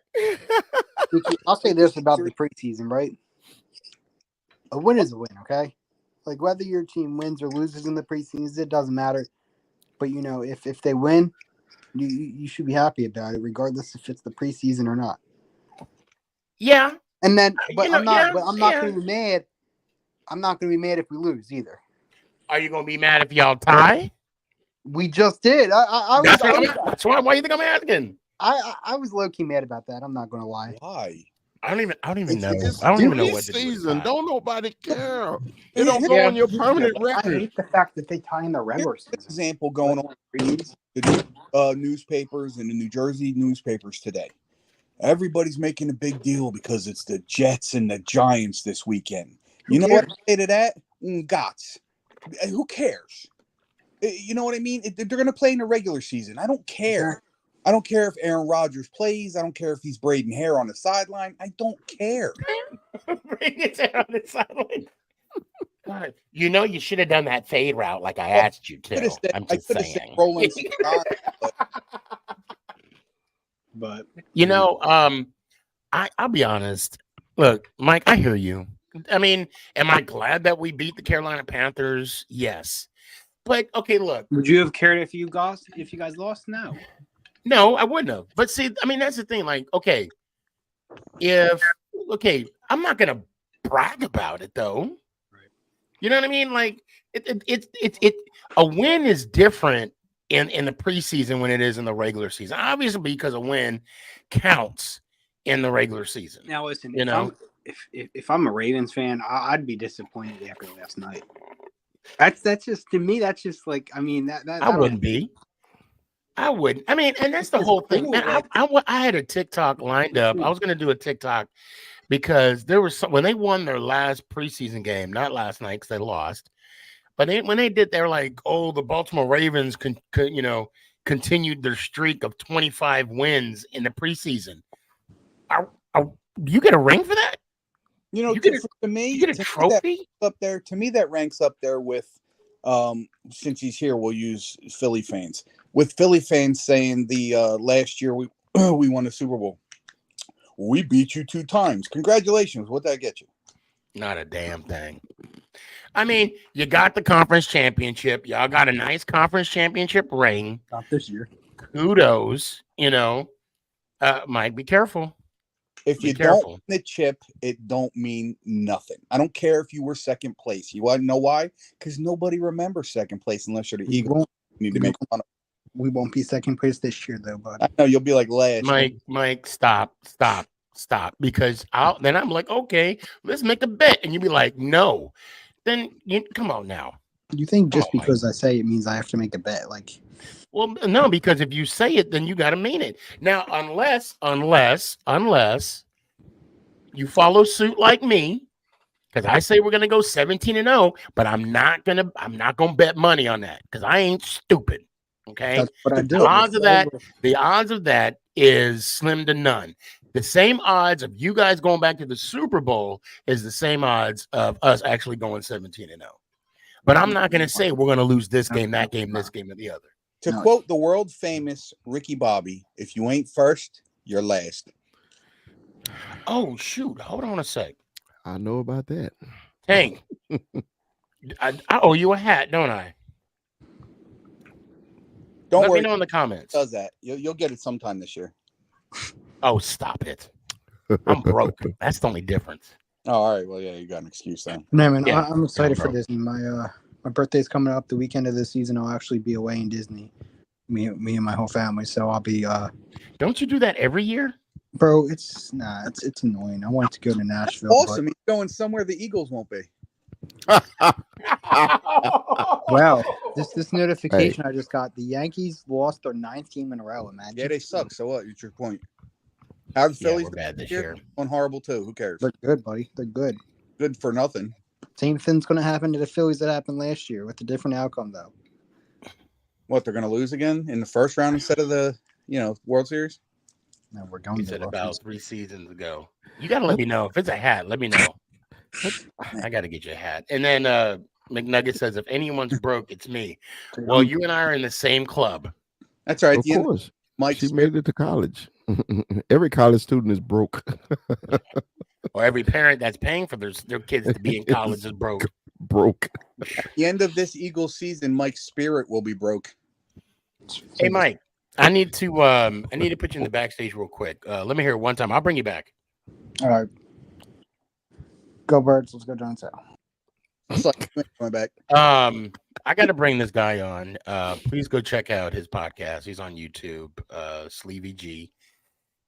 S11: I'll say this about the preseason, right? A win is a win, okay? Like whether your team wins or loses in the preseason, it doesn't matter. But if they win, you should be happy about it, regardless if it's the preseason or not.
S5: Yeah.
S11: And then, I'm not going to be mad. I'm not going to be mad if we lose either.
S5: Are you going to be mad if y'all tie?
S11: We just did.
S5: That's why. Why do you think I'm asking?
S11: I was low key mad about that. I'm not going to lie.
S4: Why?
S5: I don't even know. I don't even know what to
S8: season.
S5: do.
S8: Don't nobody care. It don't go on your permanent record.
S11: I hate the fact that they tie in the regular season.
S4: Example going on the newspapers and the New Jersey newspapers today. Everybody's making a big deal because it's the Jets and the Giants this weekend. You know what I say to that? Gots. Who cares? You know what I mean? They're going to play in the regular season. I don't care. I don't care if Aaron Rodgers plays. I don't care if he's braiding hair on the sideline. I don't care.
S5: Braiding hair on the sideline. God, you should have done that fade route like I asked you to. I'm just saying.
S10: but
S5: I'll be honest. Look, Mike, I hear you. I mean, am I glad that we beat the Carolina Panthers? Yes. But okay, look.
S10: Would you have cared if you guys lost?
S5: No, I wouldn't have. But see, I mean, that's the thing. Like, okay, I'm not gonna brag about it though.
S10: Right.
S5: You know what I mean? Like, it a win is different in the preseason when it is in the regular season. Obviously, because a win counts in the regular season.
S10: Now, listen, if I'm a Ravens fan, I'd be disappointed after last night. That's just, to me, that's just like, I mean, that
S5: I wouldn't be. I wouldn't. I mean, and that's the whole thing. Man, I had a TikTok lined up. I was going to do a TikTok because there was when they won their last preseason game, not last night because they lost, but when they did, they're like, oh, the Baltimore Ravens continued their streak of 25 wins in the preseason. You get a ring for that?
S4: You know, to me,
S5: you get a trophy
S4: up there. To me, that ranks up there with, since he's here, we'll use Philly fans. With Philly fans saying the last year we won the Super Bowl, we beat you 2 times. Congratulations! What'd that get you?
S5: Not a damn thing. I mean, you got the conference championship. Y'all got a nice conference championship ring.
S10: Not this year.
S5: Kudos. Mike, be careful.
S4: If you don't win the chip, it don't mean nothing. I don't care if you were second place. You want to know why? Because nobody remembers second place unless you're the Eagles. You need to make fun of.
S10: We won't be second place this year, though, bud.
S4: I know you'll be like last.
S5: Mike, stop. Because then I'm like, okay, let's make a bet, and you'll be like, no. Then come on now.
S10: You think just because I say it means I have to make a bet? Like,
S5: well, no, because if you say it, then you got to mean it. Now, unless you follow suit like me, because I say we're gonna go 17-0, but I'm not gonna bet money on that because I ain't stupid. Okay,
S10: that's what I do.
S5: The odds of that is slim to none. The same odds of you guys going back to the Super Bowl is the same odds of us actually going 17-0. But I'm not gonna say we're gonna lose this game, that game, this game, or the other.
S4: To quote the world famous Ricky Bobby, if you ain't first, you're last.
S5: Oh, shoot. Hold on a sec.
S8: I know about that.
S5: Hank, I owe you a hat, don't I?
S4: Don't
S5: Let
S4: worry.
S5: me know in the comments.
S4: Does that. You'll get it sometime this year.
S5: Oh, stop it. I'm broke. That's the only difference.
S4: Oh, all right. Well, yeah, you got an excuse then.
S10: No, man, yeah, I'm excited for Disney. My birthday's coming up the weekend of this season. I'll actually be away in Disney. Me and my whole family. So I'll be
S5: Don't you do that every year?
S10: Bro, it's annoying. I want to go to Nashville.
S4: Awesome. He's going somewhere the Eagles won't be.
S10: Wow. This notification I just got. The Yankees lost their 9th game in a row. Imagine.
S4: Yeah, they suck. So what? It's your point. How the Phillies
S5: bad this year?
S4: On horrible too. Who cares?
S10: They're good, buddy. They're good.
S4: Good for nothing.
S10: Same thing's going to happen to the Phillies that happened last year with a different outcome, though.
S4: What, they're going to lose again in the first round instead of the World Series?
S10: No, we're going.
S5: He said about 3 seasons ago. You got to let me know if it's a hat. Let me know. I got to get you a hat. And then McNugget says, if anyone's broke, it's me. Well, you and I are in the same club.
S4: That's right.
S8: Of course. She made it to college. Every college student is broke.
S5: Or every parent that's paying for their kids to be in college is broke.
S4: At the end of this Eagles season, Mike's spirit will be broke.
S5: Hey, Mike, I need to put you in the backstage real quick. Let me hear it one time. I'll bring you back.
S10: All right. Go Birds. Let's go down south.
S4: Coming back.
S5: I got to bring this guy on. Please go check out his podcast. He's on YouTube, SneakyG.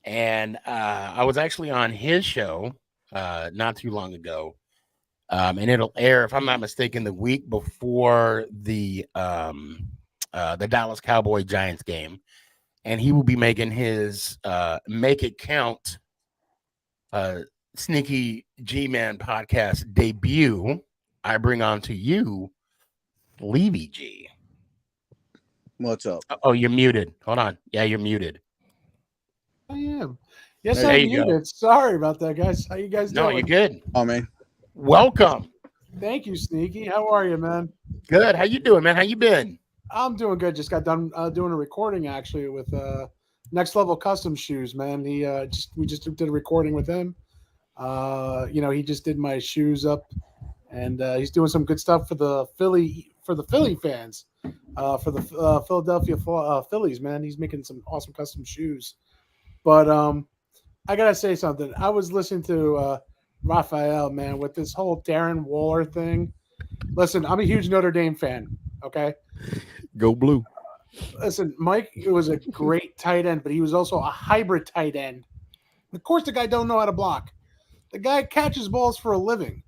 S5: And I was actually on his show not too long ago. And it'll air, if I'm not mistaken, the week before the Dallas Cowboy Giants game. And he will be making his Make It Count Sneaky G-Man podcast debut. I bring on to you, SneakyG.
S4: What's up?
S5: Oh, you're muted. Hold on. Yeah, you're muted.
S12: I am. Yes,
S5: There
S12: I'm
S5: you go.
S12: muted. Sorry about that, guys. How you guys doing?
S5: No, you're good.
S4: Oh, man.
S5: Welcome.
S12: Thank you, Sneaky. How are you, man?
S5: Good. How you doing, man? How you been?
S12: I'm doing good. Just got done doing a recording actually with Next Level Custom Shoes, man. We just did a recording with him. He just did my shoes up, and he's doing some good stuff for the Philly fans, for the Philadelphia Phillies. Man, he's making some awesome custom shoes. But I gotta say something. I was listening to Raphael, man, with this whole Darren Waller thing. Listen, I'm a huge Notre Dame fan. Okay,
S8: Go blue.
S12: listen, Mike was a great tight end, but he was also a hybrid tight end. Of course, the guy don't know how to block. The guy catches balls for a living.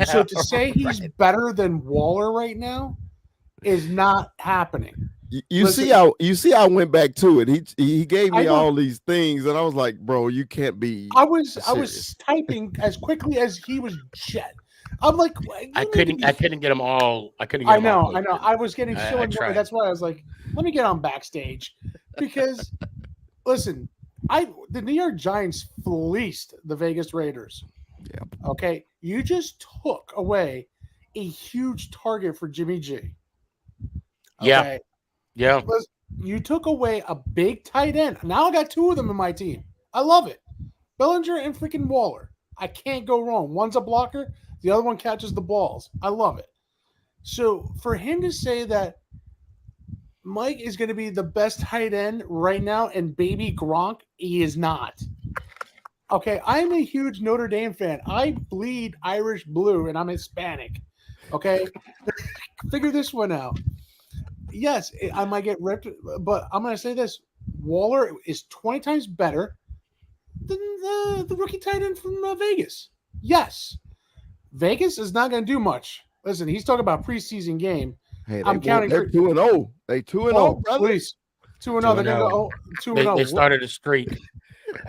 S12: So to say he's better than Waller right now is not happening.
S8: You see how I went back to it. He gave me all these things, and I was like, bro, you can't be.
S12: I was typing as quickly as he was jet. I'm like,
S5: I couldn't get them all. I couldn't.
S12: I know. I was getting so annoyed. That's why I was like, let me get on backstage, because listen, the New York Giants fleeced the Vegas Raiders.
S8: Yeah.
S12: Okay, you just took away a huge target for Jimmy G. Okay?
S5: Yeah.
S12: You took away a big tight end. Now I got two of them in my team. I love it. Bellinger and freaking Waller. I can't go wrong. One's a blocker. The other one catches the balls. I love it. So for him to say that Mike is going to be the best tight end right now and baby Gronk, he is not. Okay, I'm a huge Notre Dame fan. I bleed Irish blue and I'm Hispanic. Okay? Figure this one out. Yes, I might get ripped, but I'm going to say this. Waller is 20 times better than the rookie tight end from Vegas. Yes. Vegas is not going to do much. Listen, he's talking about preseason game.
S8: Hey, they're 2-0. They 2-0, brother.
S12: Please. 2-0. They're going to go 2-0.
S5: They started a streak.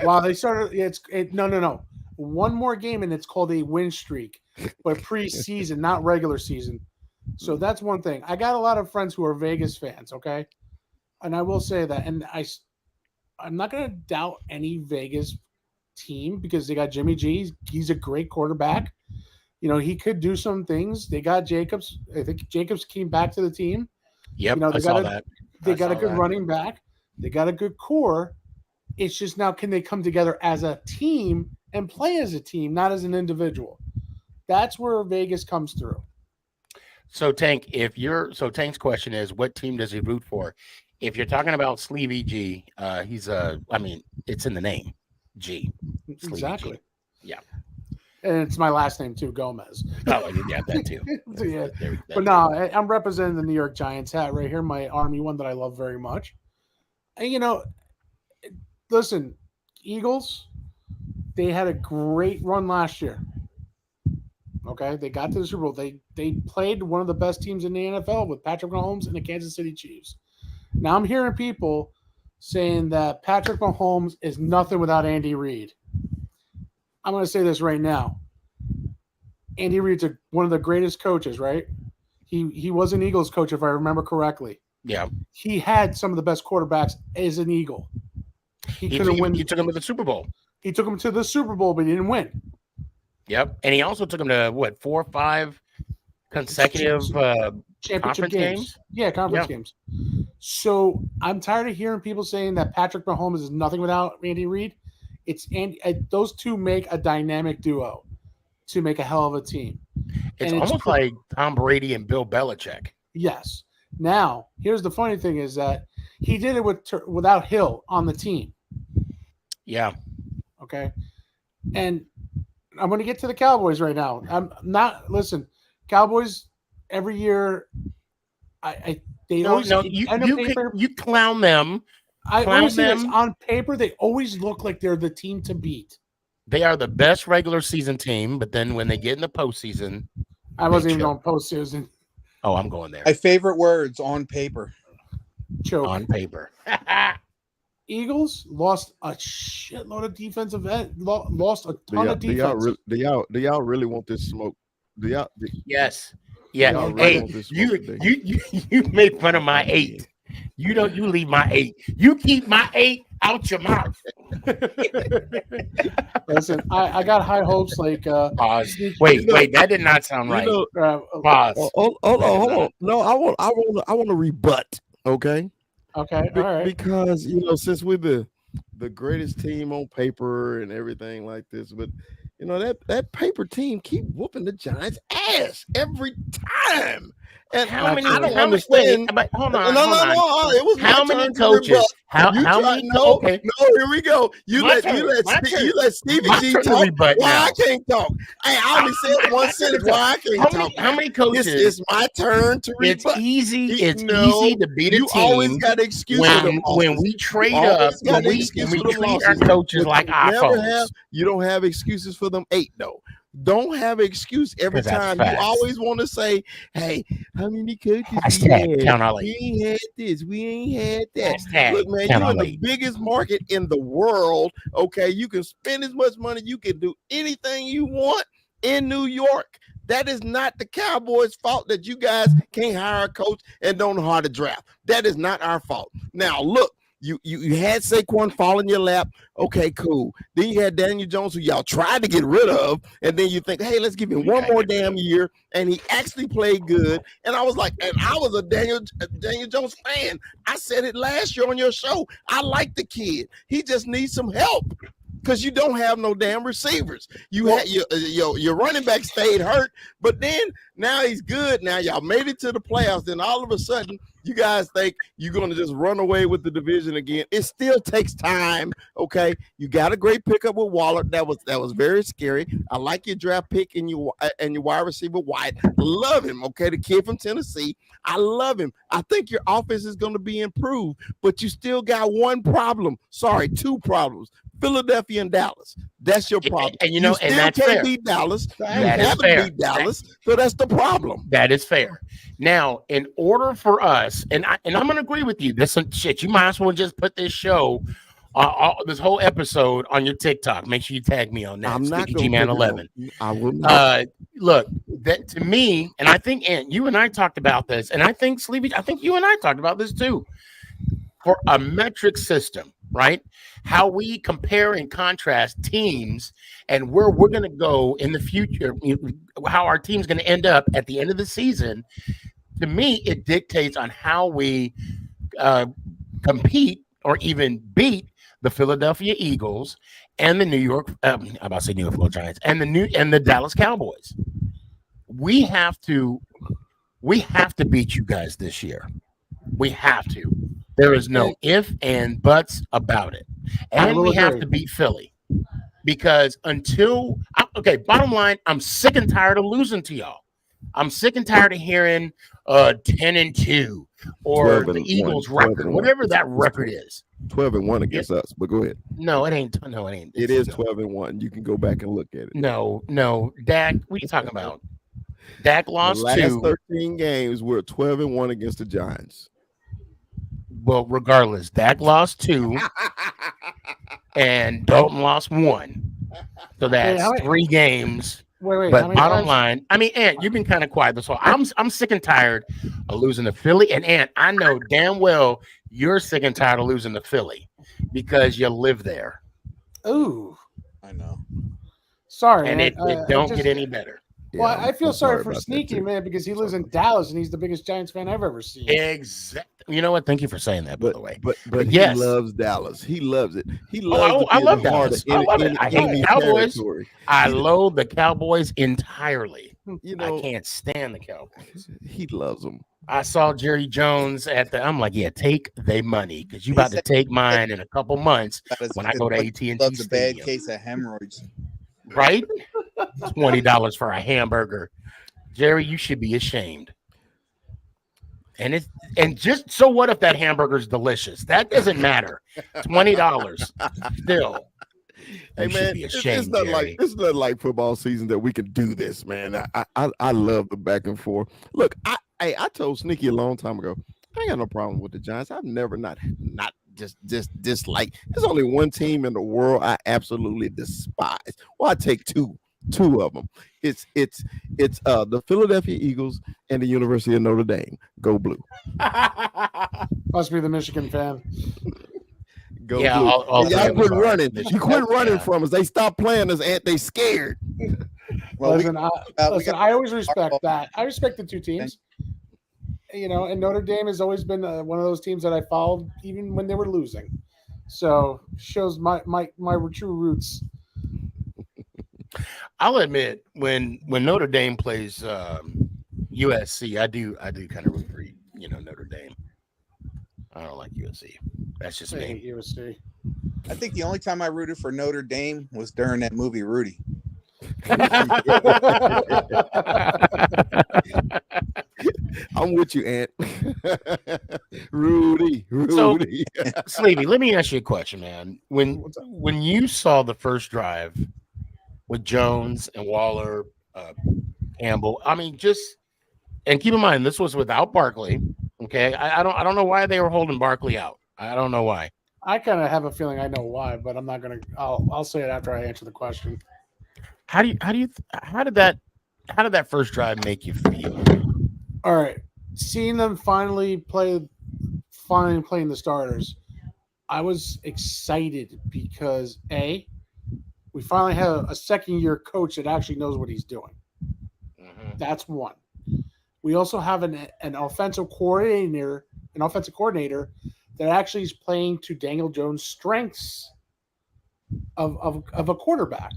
S12: Wow, they started. No. One more game, and it's called a win streak, but preseason, not regular season. So that's one thing. I got a lot of friends who are Vegas fans, okay? And I will say that. And I'm not going to doubt any Vegas team because they got Jimmy G. He's a great quarterback. You know, he could do some things. They got Jacobs. I think Jacobs came back to the team.
S5: Yep,
S12: I
S5: saw that.
S12: They got a good running back. They got a good core. It's just now, can they come together as a team and play as a team, not as an individual? That's where Vegas comes through.
S5: So Tank's question is, what team does he root for? If you're talking about SneakyG, it's in the name, G.
S12: Exactly.
S5: G. Yeah.
S12: And it's my last name too, Gomez.
S5: Oh, you got that too.
S12: So, yeah. But no, I'm representing the New York Giants hat right here, my Army one that I love very much. And listen, Eagles, they had a great run last year. Okay, they got to the Super Bowl. They played one of the best teams in the NFL with Patrick Mahomes and the Kansas City Chiefs. Now I'm hearing people saying that Patrick Mahomes is nothing without Andy Reid. I'm going to say this right now. Andy Reid's one of the greatest coaches, right? He was an Eagles coach, if I remember correctly.
S5: Yeah.
S12: He had some of the best quarterbacks as an Eagle. He couldn't win.
S5: He took him to the Super Bowl.
S12: He took him to the Super Bowl, but he didn't win.
S5: Yep. And he also took him to 4 or 5 consecutive
S12: championship games. Yeah, conference games. So I'm tired of hearing people saying that Patrick Mahomes is nothing without Andy Reid. Those two make a dynamic duo to make a hell of a team.
S5: It's almost like Tom Brady and Bill Belichick.
S12: Yes. Now, here's the funny thing is that he did it without Hill on the team.
S5: Yeah.
S12: Okay. And I'm going to get to the Cowboys right now. Listen, Cowboys every year, you
S5: clown them.
S12: I honestly, on paper, they always look like they're the team to beat.
S5: They are the best regular season team, but then when they get in the postseason,
S12: I wasn't even on postseason.
S5: Oh, I'm going there.
S4: My favorite words, on paper.
S12: Choke.
S5: On paper.
S12: Eagles lost a shitload of defensive end. Lost a ton of defense.
S8: Do y'all really want this smoke?
S5: Yes. Yeah. Hey, you made fun of my 8. You leave my 8. You keep my 8 out your mouth.
S12: Listen, I got high hopes. Like
S5: pause. Wait, that did not sound right. Pause.
S8: Hold on. No, I want to rebut. Okay.
S12: Okay. All right.
S8: Because since we're the the greatest team on paper and everything like this, but you know that paper team keep whooping the Giants' ass every time. And
S5: How many?
S8: I don't
S5: How many? Wait,
S8: understand.
S5: but hold
S8: No,
S5: on,
S8: no,
S5: hold
S8: no,
S5: on.
S8: no. It was my
S5: How many
S8: turn to rebut.
S5: coaches? How many?
S8: No,
S5: Okay,
S8: no. Here we go. You
S5: my
S8: let
S5: turn. My turn.
S8: you let Stevie
S5: My
S8: G
S5: turn to
S8: talk.
S5: rebut
S8: Why
S5: now.
S8: I can't talk? Hey, I only said one sentence. Why I can't talk?
S5: How many
S8: This
S5: coaches?
S8: is my turn to
S5: It's
S8: rebut.
S5: easy. It's
S8: No,
S5: easy to beat a
S8: you always
S5: team
S8: got an excuse for them
S5: when
S8: losses.
S5: we trade
S8: You
S5: up.
S8: always got
S5: When
S8: an excuse
S5: we
S8: for them
S5: treat our
S8: losses.
S5: coaches
S8: But
S5: like
S8: you never
S5: iPhones.
S8: have. You don't have excuses for them 8 though. Don't have an excuse every
S5: 'Cause that's
S8: time. You
S5: facts.
S8: always want to say, "Hey, how many coaches
S5: Hashtag
S8: we had?
S5: count our
S8: We
S5: late.
S8: ain't had this. We ain't had that."
S5: Hashtag
S8: Look, man,
S5: count
S8: you
S5: our
S8: in the
S5: late.
S8: biggest market in the world. Okay, you can spend as much money. You can do anything you want in New York. That is not the Cowboys' fault that you guys can't hire a coach and don't know how to draft. That is not our fault. Now, look. You had Saquon fall in your lap. Okay, cool. Then you had Daniel Jones, who y'all tried to get rid of, and then you think, hey, let's give him one more damn year, and he actually played good. And I was like, and I was a Daniel Jones fan. I said it last year on your show. I like the kid. He just needs some help. Because you don't have no damn receivers. You had your running back stayed hurt, but then now he's good. Now y'all made it to the playoffs. Then all of a sudden, you guys think you're going to just run away with the division again. It still takes time. Okay, you got a great pickup with Waller. That was very scary. I like your draft pick and your wide receiver White. Love him. Okay, the kid from Tennessee. I love him. I think your offense is going to be improved, but you still got one problem. Sorry, 2 problems. Philadelphia and Dallas. That's your problem.
S5: And you know,
S8: still
S5: and that's
S8: can't
S5: fair.
S8: beat Dallas. You
S5: That is
S8: haven't
S5: fair.
S8: beat Dallas, so that's the problem.
S5: That is fair. Now, in order for us, and I'm going to agree with you. This shit. You might as well just put this show, this whole episode on your TikTok. Make sure you tag me on that.
S8: I'm not
S5: SneakyG Man 11.
S8: I will not.
S5: Look, that to me, and I think, Ant, you and I talked about this, and I think Sleepy, I think you and I talked about this too. For a metric system, right? How we compare and contrast teams and where we're going to go in the future, how our team's going to end up at the end of the season. To me, it dictates on how we compete or even beat the Philadelphia Eagles and the New York Giants and the Dallas Cowboys. We have to beat you guys this year. We have to. There is no if and buts about it. And we have to beat Philly because bottom line, I'm sick and tired of losing to y'all. I'm sick and tired of hearing 10-2 or the Eagles record, whatever that record is.
S8: 12-1 against us, but go ahead.
S5: No, it ain't. No, it ain't.
S8: It is 12-1. You can go back and look at it.
S5: No, Dak. What are you talking about? Dak lost
S8: the last
S5: 2.
S8: 13 games. We're 12-1 against the Giants.
S5: Well, regardless, Dak lost 2 and Dalton lost 1. So that's 3 games.
S12: Wait.
S5: But bottom line, I mean, Ant, you've been kind of quiet this whole. I'm sick and tired of losing to Philly. And Ant, I know damn well you're sick and tired of losing to Philly because you live there.
S12: Ooh,
S4: I know.
S12: Sorry,
S5: and
S12: man.
S5: it don't get any better.
S12: Well, I feel sorry for Sneaky, man, because he lives in Dallas and he's the biggest Giants fan I've ever seen.
S5: Exactly. You know what? Thank you for saying that, by the way.
S8: But
S5: yes,
S8: he loves Dallas. He loves it. He
S5: loves. I love Dallas. I love it. I hate the Cowboys.
S8: Territory.
S5: I loathe the Cowboys entirely.
S8: You know,
S5: I can't stand the Cowboys.
S8: He loves them.
S5: I saw Jerry Jones I'm like, yeah, take their money because you about to take mine in a couple months when I go to AT&T
S4: Loves a bad
S5: Stadium.
S4: case of hemorrhoids.
S5: Right? $20 for a hamburger. Jerry, you should be ashamed. And just so what if that hamburger's delicious? That doesn't matter. $20 still.
S8: Hey man, it's not like football season that we can do this, man. I love the back and forth. Look, I told Sneaky a long time ago, I ain't got no problem with the Giants. I've never not just dislike. There's only one team in the world I absolutely despise. Well, I take two of them. It's the Philadelphia Eagles and the University of Notre Dame. Go Blue.
S12: Must be the Michigan fan.
S8: Go Blue. Y'all quit running. You quit running from us. They stopped playing us and they scared.
S12: Well, listen, I always respect that. I respect the two teams. You know, and Notre Dame has always been one of those teams that I followed even when they were losing. So shows my true roots.
S5: I'll admit when Notre Dame plays USC, I do kind of root for Notre Dame. I don't like USC. That's just
S12: I
S5: me.
S12: hate USC.
S4: I think the only time I rooted for Notre Dame was during that movie Rudy.
S8: I'm with you, Ant. Rudy.
S5: So, Sleepy, let me ask you a question, man. When you saw the first drive with Jones and Waller, Campbell, I mean, and keep in mind this was without Barkley. Okay, I don't know why they were holding Barkley out. I don't know why.
S12: I kind of have a feeling I know why, but I'm not gonna. I'll say it after I answer the question.
S5: How did that first drive make you feel?
S12: All right, seeing them finally playing the starters, I was excited because we finally have a second-year coach that actually knows what he's doing. Mm-hmm. That's one. We also have an offensive coordinator that actually is playing to Daniel Jones' strengths of a quarterback.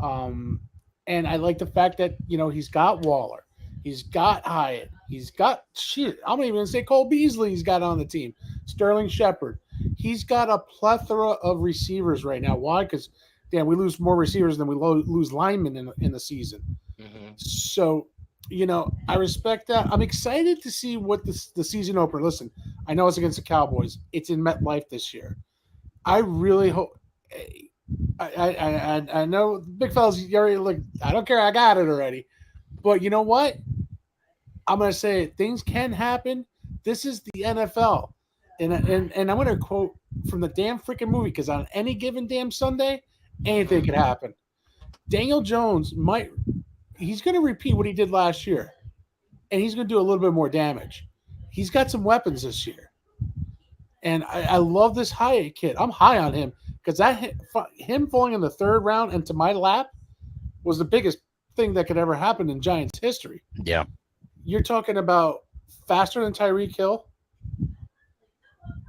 S12: And I like the fact that he's got Waller, he's got Hyatt, he's got I'm not even gonna say Cole Beasley. He's got on the team, Sterling Shepard. He's got a plethora of receivers right now. Why? Because we lose more receivers than we lose linemen in the season. Mm-hmm. So. I respect that. I'm excited to see what the season opener. Listen, I know it's against the Cowboys. It's in MetLife this year. I really hope. I know, big fellas. You already look. I don't care. I got it already. But you know what? I'm gonna say it. Things can happen. This is the NFL, and I'm gonna quote from the damn freaking movie because on any given damn Sunday, anything could happen. Daniel Jones might. He's going to repeat what he did last year, and he's going to do a little bit more damage. He's got some weapons this year, and I love this Hyatt kid. I'm high on him because him falling in the third round into my lap was the biggest thing that could ever happen in Giants history.
S5: Yeah,
S12: you're talking about faster than Tyreek Hill.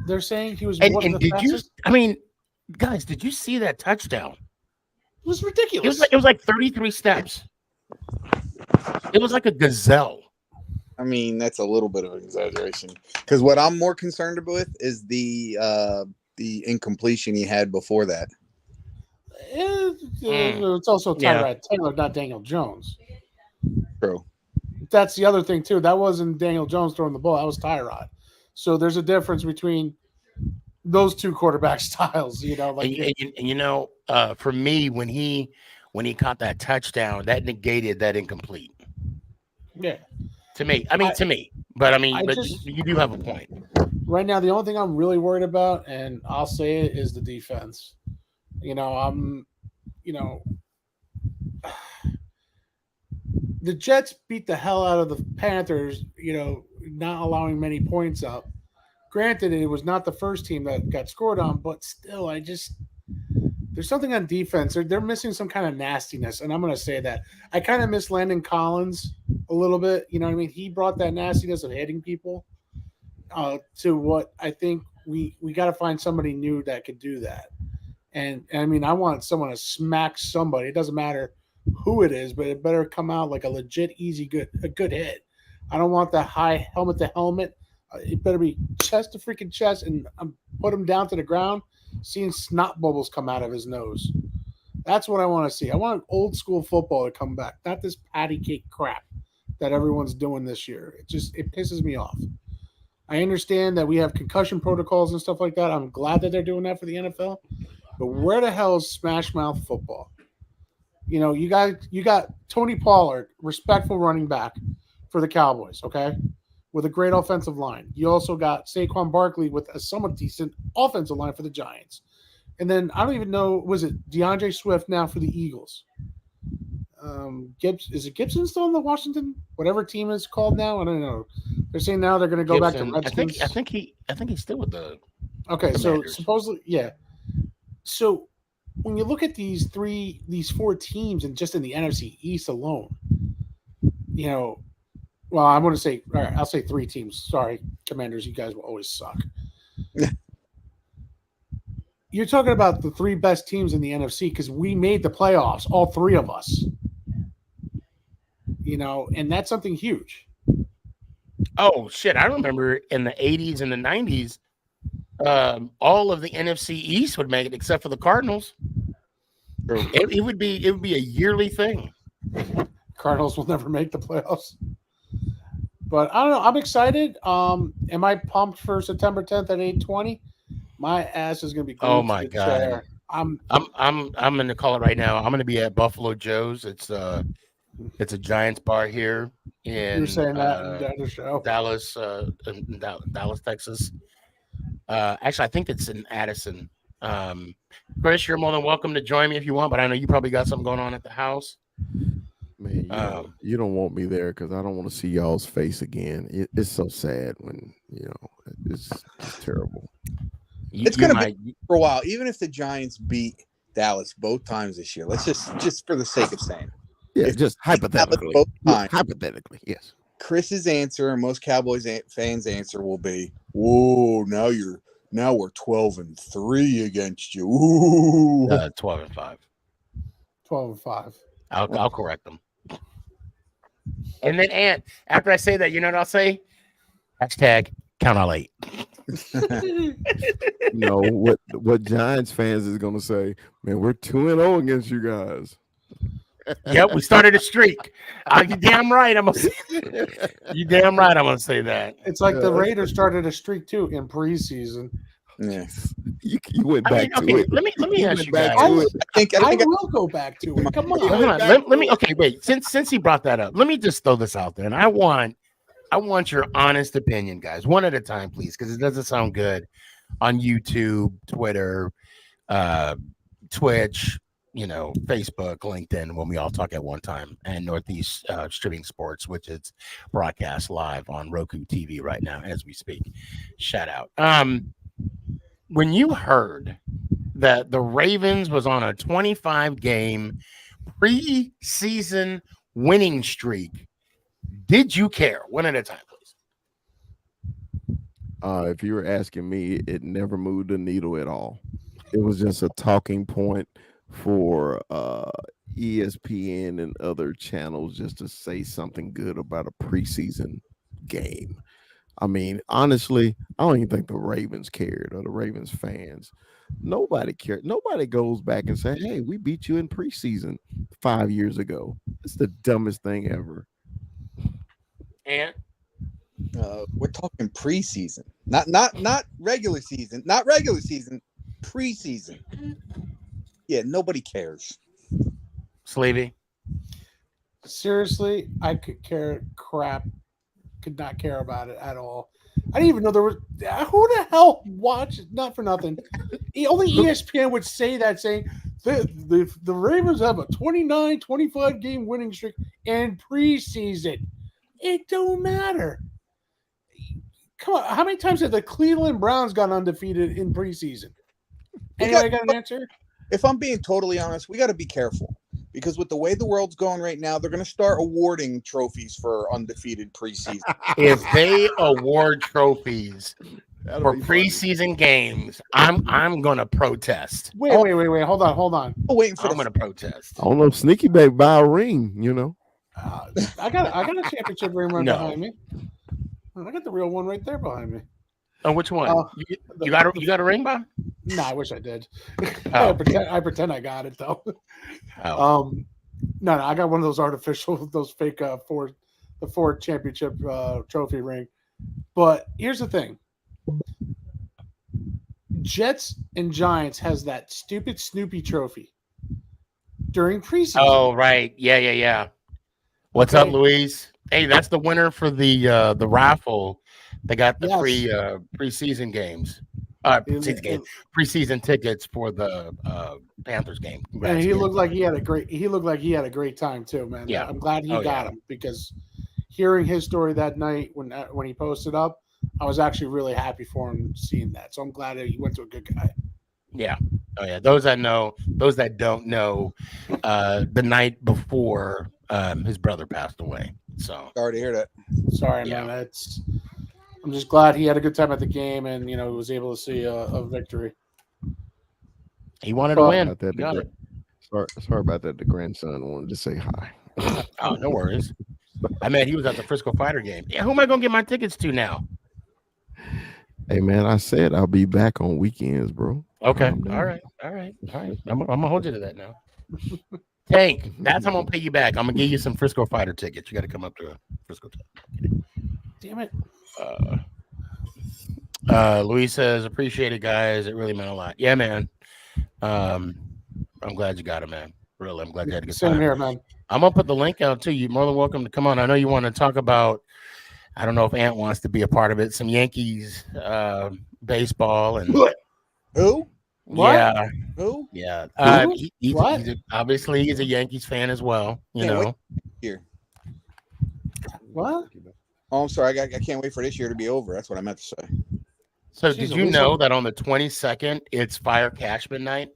S12: They're saying he was one of the fastest.
S5: Guys, did you see that touchdown?
S12: It was ridiculous.
S5: It was like 33 steps. It was like a gazelle.
S4: I mean, that's a little bit of an exaggeration. Because what I'm more concerned with is the incompletion he had before that.
S12: It's also Tyrod Taylor, not Daniel Jones.
S4: True.
S12: That's the other thing too. That wasn't Daniel Jones throwing the ball. That was Tyrod. So there's a difference between those two quarterback styles.
S5: For me, when he caught that touchdown, that negated that incomplete.
S12: Yeah.
S5: To me. But you do have a point.
S12: Right now, the only thing I'm really worried about, and I'll say it, is the defense. The Jets beat the hell out of the Panthers, not allowing many points up. Granted, it was not the first team that got scored on, but still, there's something on defense. They're missing some kind of nastiness, and I'm going to say that. I kind of miss Landon Collins a little bit. You know what I mean? He brought that nastiness of hitting people to what I think we got to find somebody new that could do that. And I want someone to smack somebody. It doesn't matter who it is, but it better come out like a legit, a good hit. I don't want that high helmet to helmet. It better be chest to freaking chest and put him down to the ground. Seeing snot bubbles come out of his nose. That's what I want to see. I want old school football to come back, not this patty cake crap that everyone's doing this year. It pisses me off. I understand that we have concussion protocols and stuff like that. I'm glad that they're doing that for the NFL. But where the hell is smash mouth football? You got Tony Pollard, respectful running back for the Cowboys, okay? With a great offensive line. You also got Saquon Barkley with a somewhat decent offensive line for the Giants. And then I don't even know, was it DeAndre Swift now for the Eagles? Is it Gibson still in the Washington, whatever team is called now? I don't know. They're saying now they're going to go back to Redskins.
S5: I think he's still with the
S12: Okay,
S5: Commanders.
S12: So supposedly, yeah. So when you look at these four teams and just in the NFC East alone, well, I'm going to say, all right, I'll say three teams. Sorry, Commanders, you guys will always suck. you're talking about the 3 best teams in the NFC because we made the playoffs, all 3 of us. And that's something huge.
S5: Oh shit! I remember in the 80s and the 90s, all of the NFC East would make it except for the Cardinals. It would be a yearly thing.
S12: Cardinals will never make the playoffs. But I don't know. I'm excited. Am I pumped for September 10th at 8:20? My ass is gonna be glued
S5: Oh my
S12: to the
S5: god!
S12: chair. I'm
S5: gonna call it right now. I'm gonna be at Buffalo Joe's. It's a Giants bar here in
S12: You're saying that in the show.
S5: Dallas, Dallas, Texas. Actually, I think it's in Addison. Chris, you're more than welcome to join me if you want, but I know you probably got something going on at the house.
S8: Man, you don't want me there because I don't want to see y'all's face again. It's so sad when it's terrible.
S4: It's going to be for a while, even if the Giants beat Dallas both times this year. Let's just for the sake of saying,
S8: just hypothetically, hypothetically, yes.
S4: Chris's answer and most Cowboys fans' answer will be, "Whoa, now we're 12-3 against you." Ooh.
S5: 12-5.
S12: 12-5.
S5: I'll correct them. And then, after I say that, you know what I'll say? Hashtag count all 8.
S8: What Giants fans is going to say, man, we're 2-0 against you guys.
S5: Yep, we started a streak. You damn right. You damn right. I'm gonna say that.
S12: It's like the Raiders started a streak too in preseason.
S4: Yeah,
S8: you went back to it.
S5: Let me ask you guys.
S12: I will go back to it. Come on.
S5: Let me. Okay, wait. Since he brought that up, let me just throw this out there, and I want your honest opinion, guys, one at a time, please, because it doesn't sound good on YouTube, Twitter, Twitch. Facebook, LinkedIn, when we all talk at one time, and Northeast Streaming Sports, which is broadcast live on Roku TV right now as we speak. Shout out. When you heard that the Ravens was on a 25-game preseason winning streak, did you care? One at a time, please.
S8: If you were asking me, it never moved the needle at all. It was just a talking point for ESPN and other channels just to say something good about a preseason game. I mean, honestly, I don't even think the Ravens cared or the Ravens fans. Nobody cared. Nobody goes back and say, hey, we beat you in preseason 5 years ago. It's the dumbest thing ever.
S5: And
S4: we're talking preseason, not regular season, preseason. Yeah, nobody cares.
S5: Slavey.
S12: Seriously, I could not care about it at all. I didn't even know there was. Who the hell watched? Not for nothing. Only ESPN would say that, saying the Ravens have a 25 game winning streak in preseason. It don't matter. Come on, how many times have the Cleveland Browns gone undefeated in preseason? Anybody got an answer?
S4: If I'm being totally honest, we got to be careful because with the way the world's going right now, they're going to start awarding trophies for undefeated preseason.
S5: If they award trophies for preseason games, I'm going to protest.
S12: Wait. Hold on.
S5: I'm going to protest.
S8: I don't know if Sneaky Bay buy a ring,
S12: I got a championship ring right behind me. I got the real one right there behind me.
S5: Oh, which one? You got a ring, Bob?
S12: No, I wish I did.
S5: Oh.
S12: I pretend I got it though.
S5: Oh.
S12: No, I got one of those artificial, those fake Ford championship trophy ring. But here's the thing: Jets and Giants has that stupid Snoopy trophy during preseason.
S5: Oh, right, yeah. What's up, Louise? Hey, that's the winner for the raffle. They got the free preseason games. Preseason tickets for the Panthers game.
S12: And he looked like he had a great time too, man.
S5: Yeah.
S12: I'm glad he got him because hearing his story that night when he posted up, I was actually really happy for him seeing that. So I'm glad that he went to a good guy.
S5: Yeah. Oh yeah. Those that don't know, the night before his brother passed away. So
S4: sorry to hear that.
S12: Sorry, man. I'm just glad he had a good time at the game and he was able to see a victory.
S5: He wanted to win.
S8: About that,
S5: Got it.
S8: Sorry about that. The grandson wanted to say hi.
S5: Oh, no worries. I mean, he was at the Frisco Fighter game. Yeah, who am I gonna get my tickets to now?
S8: Hey man, I said I'll be back on weekends, bro.
S5: Okay. All right. I'm gonna hold you to that now. Tank, that's how I'm gonna pay you back. I'm gonna give you some Frisco Fighter tickets. You got to come up to Frisco.
S12: Damn it.
S5: Luis says, appreciate it, guys. It really meant a lot. Yeah, man. I'm glad you got it, man. Really, I'm glad you had a good time.
S12: Same here, man.
S5: I'm gonna put the link out too. You're more than welcome to come on. I know you want to talk about. I don't know if Ant wants to be a part of it. Some Yankees baseball and
S4: who?
S12: What?
S5: Yeah,
S4: who?
S5: Yeah.
S12: Who?
S5: Obviously, he's a Yankees fan as well. You
S4: Can't
S5: know.
S4: wait here.
S12: What?
S4: Oh, I'm sorry. I can't wait for this year to be over. That's what I meant to say.
S5: So, did you know that on the 22nd it's Fire Cashman night?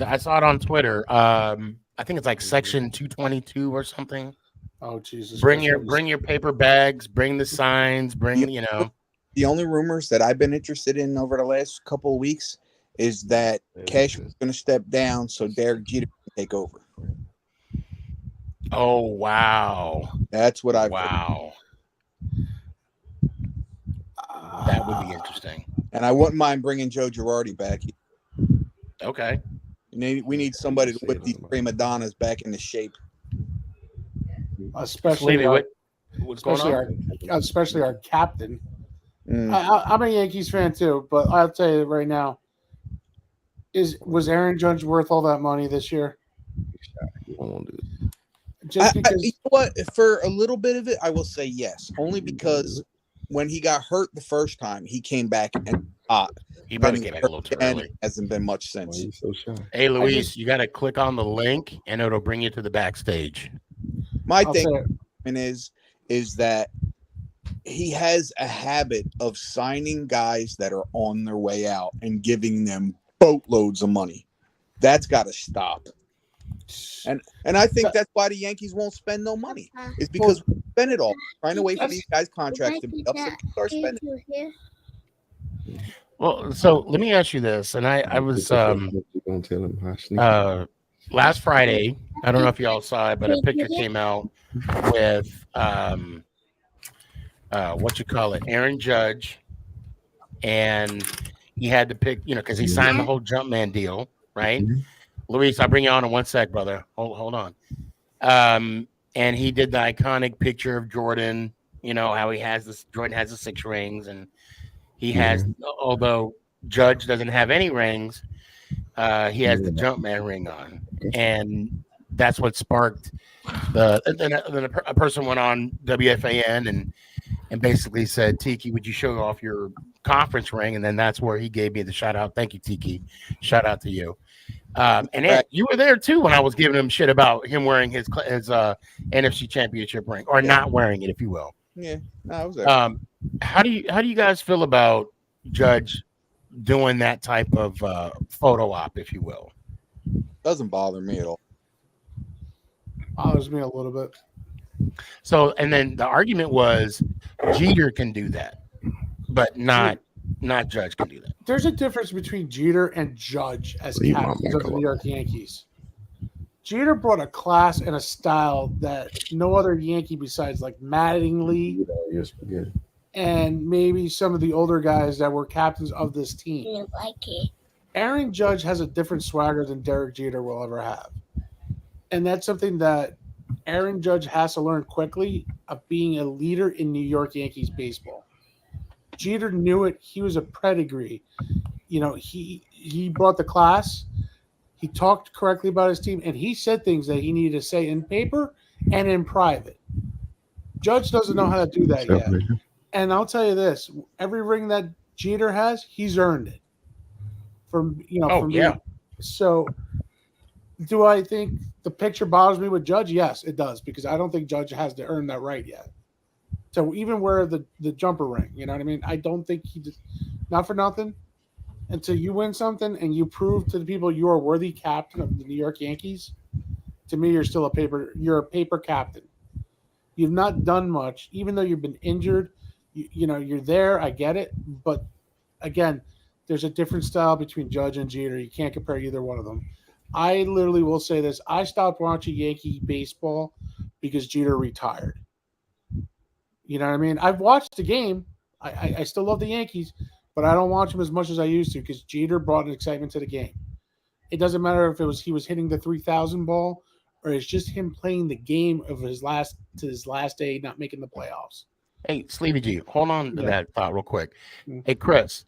S5: I saw it on Twitter. I think it's like section 222 or something.
S12: Oh Jesus!
S5: Bring your paper bags. Bring the signs.
S4: The only rumors that I've been interested in over the last couple of weeks is that Cash is going to step down so Derek Jeter can take over.
S5: Oh wow!
S4: That's what I've
S5: heard. That would be interesting.
S4: And I wouldn't mind bringing Joe Girardi back.
S5: Okay.
S4: We need somebody to whip these prima donnas back into shape.
S12: Especially
S5: what's going on?
S12: Especially our captain.
S4: Mm.
S12: I'm a Yankees fan too, but I'll tell you right now, was Aaron Judge worth all that money this year? Just because
S4: you know what? For a little bit of it, I will say yes. Only because when he got hurt the first time, he came back and
S5: he probably came back a little too early.
S4: Hasn't been much since.
S8: He's so shy.
S5: Hey, Luis, you got to click on the link, and it'll bring you to the backstage.
S4: My thing is that he has a habit of signing guys that are on their way out and giving them boatloads of money. That's got to stop. And I think that's why the Yankees won't spend no money. It's because we spend it all trying to wait for these guys' contracts to be up so we start spending.
S5: Well, so let me ask you this, and I was last Friday. I don't know if y'all saw it, but a picture came out with Aaron Judge, and he had to pick, because he signed the whole Jumpman deal, right? Mm-hmm. Luis, I'll bring you on in 1 sec, brother. Hold on. And he did the iconic picture of Jordan. How Jordan has the 6 rings, and he has, although Judge doesn't have any rings, he has the Jumpman ring on, and that's what sparked then a person went on WFAN and basically said, Tiki, would you show off your conference ring? And then that's where he gave me the shout out. Thank you, Tiki. Shout out to you. And you were there too when I was giving him shit about him wearing his NFC Championship ring, or not wearing it, if you will.
S4: Yeah, no, I was there.
S5: How do you guys feel about Judge doing that type of photo op, if you will?
S4: Doesn't bother me at all.
S12: Bothers me a little bit.
S5: So, and then the argument was Jeter can do that, but not Judge can do that.
S12: There's a difference between Jeter and Judge as captains of the New York Yankees. Jeter brought a class and a style that no other Yankee besides like Mattingly and maybe some of the older guys that were captains of this team. Aaron Judge has a different swagger than Derek Jeter will ever have. And that's something that Aaron Judge has to learn quickly of being a leader in New York Yankees baseball. Jeter knew it. He was a pedigree. He brought the class. He talked correctly about his team, and he said things that he needed to say in paper and in private. Judge doesn't know how to do that yet. And I'll tell you this: every ring that Jeter has, he's earned it. So, do I think the picture bothers me with Judge? Yes, it does, because I don't think Judge has to earn that right yet. So even wear the jumper ring, you know what I mean? I don't think he did, not for nothing. Until you win something and you prove to the people you are a worthy captain of the New York Yankees, to me, you're a paper captain. You've not done much, even though you've been injured. You're there. I get it. But again, there's a different style between Judge and Jeter. You can't compare either one of them. I literally will say this. I stopped watching Yankee baseball because Jeter retired. You know what I mean? I've watched the game. I still love the Yankees, but I don't watch them as much as I used to because Jeter brought an excitement to the game. It doesn't matter if he was hitting the 3,000 ball or it's just him playing the game of his last day, not making the playoffs.
S5: Hey, SneakyG, hold on to that thought real quick. Hey, Chris,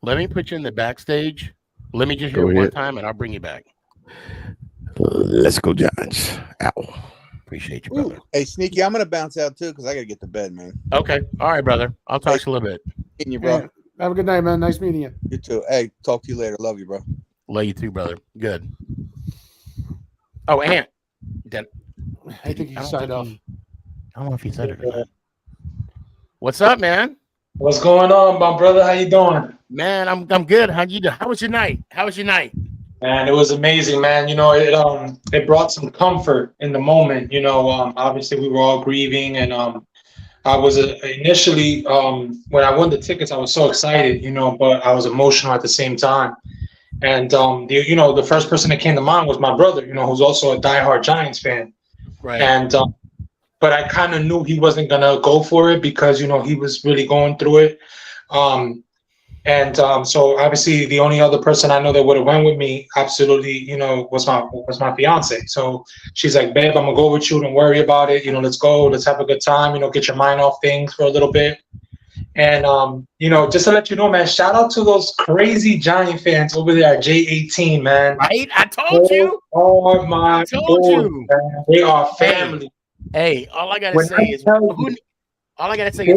S5: let me put you in the backstage. Let me just hear it one time, and I'll bring you back.
S8: Let's go, Giants. Ow.
S5: Appreciate you, brother.
S4: Hey, Sneaky, I'm gonna bounce out too because I gotta get to bed, man.
S5: Okay. All right, brother. I'll talk to you a little bit.
S4: Getting you, bro.
S12: Hey, have a good night, man. Nice meeting you.
S4: You too. Hey, talk to you later. Love you, bro.
S5: Love you too, brother. Good. Oh, and
S12: I think he signed off.
S5: I don't know if he said it or not. What's up, man?
S13: What's going on, my brother? How you doing?
S5: Man, I'm good. How you doing? How was your night?
S13: Man, it was amazing, man. You know, it brought some comfort in the moment. You know, obviously we were all grieving, and I was initially when I won the tickets, I was so excited, you know, but I was emotional at the same time. And the first person that came to mind was my brother, you know, who's also a diehard Giants fan.
S5: Right.
S13: And but I kind of knew he wasn't gonna go for it because, you know, he was really going through it. So obviously the only other person I know that would have went with me, absolutely, you know, was my fiance. So she's like, babe, I'm gonna go with you. Don't worry about it. You know, let's go. Let's have a good time. You know, get your mind off things for a little bit. And you know, just to let you know, man, shout out to those crazy Giant fans over there at J18, man.
S5: Right? I told you.
S13: Oh my God, man. They are family.
S5: Hey, all I gotta say is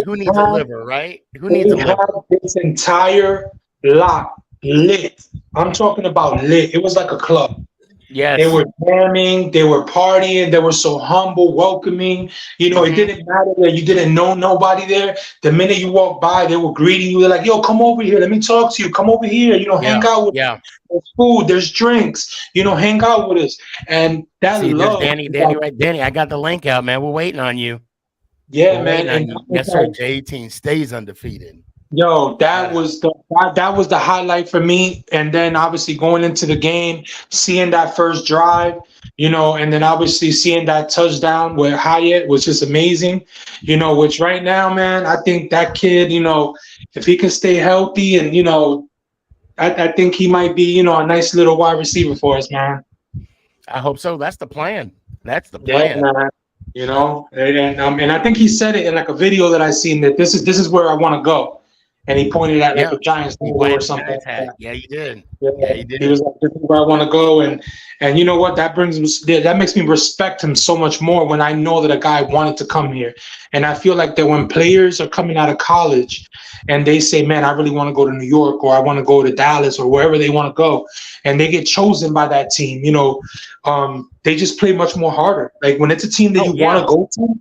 S5: who needs a liver, right? Who needs a liver?
S13: This entire lot lit. I'm talking about lit. It was like a club.
S5: Yes.
S13: They were jamming, they were partying, they were so humble, welcoming. You know, It didn't matter that you didn't know nobody there. The minute you walked by, they were greeting you. They're like, yo, come over here. Let me talk to you. Come over here. You know, hang out with us. There's food, there's drinks. You know, hang out with us. And that love.
S5: Danny, right? Danny, I got the link out, man. We're waiting on you.
S13: Yeah, man. And
S5: yes, sir. J18 stays undefeated.
S13: Yo, that was the highlight for me. And then obviously going into the game, seeing that first drive, you know, and then obviously seeing that touchdown with Hyatt was just amazing. You know, which right now, man, I think that kid, you know, if he can stay healthy and, you know, I think he might be, you know, a nice little wide receiver for us, man.
S5: I hope so. That's the plan. That's the plan.
S13: Yeah, man. You know, and I think he said it in like a video that I seen that this is where I want to go. And he pointed at like a Giants logo or something.
S5: Yeah, he did.
S13: Yeah, he did. He was like, "This is where I want to go," and you know what? That makes me respect him so much more when I know that a guy wanted to come here. And I feel like that when players are coming out of college and they say, "Man, I really want to go to New York," or "I want to go to Dallas," or wherever they want to go, and they get chosen by that team, you know, they just play much more harder. Like when it's a team that you want to go to.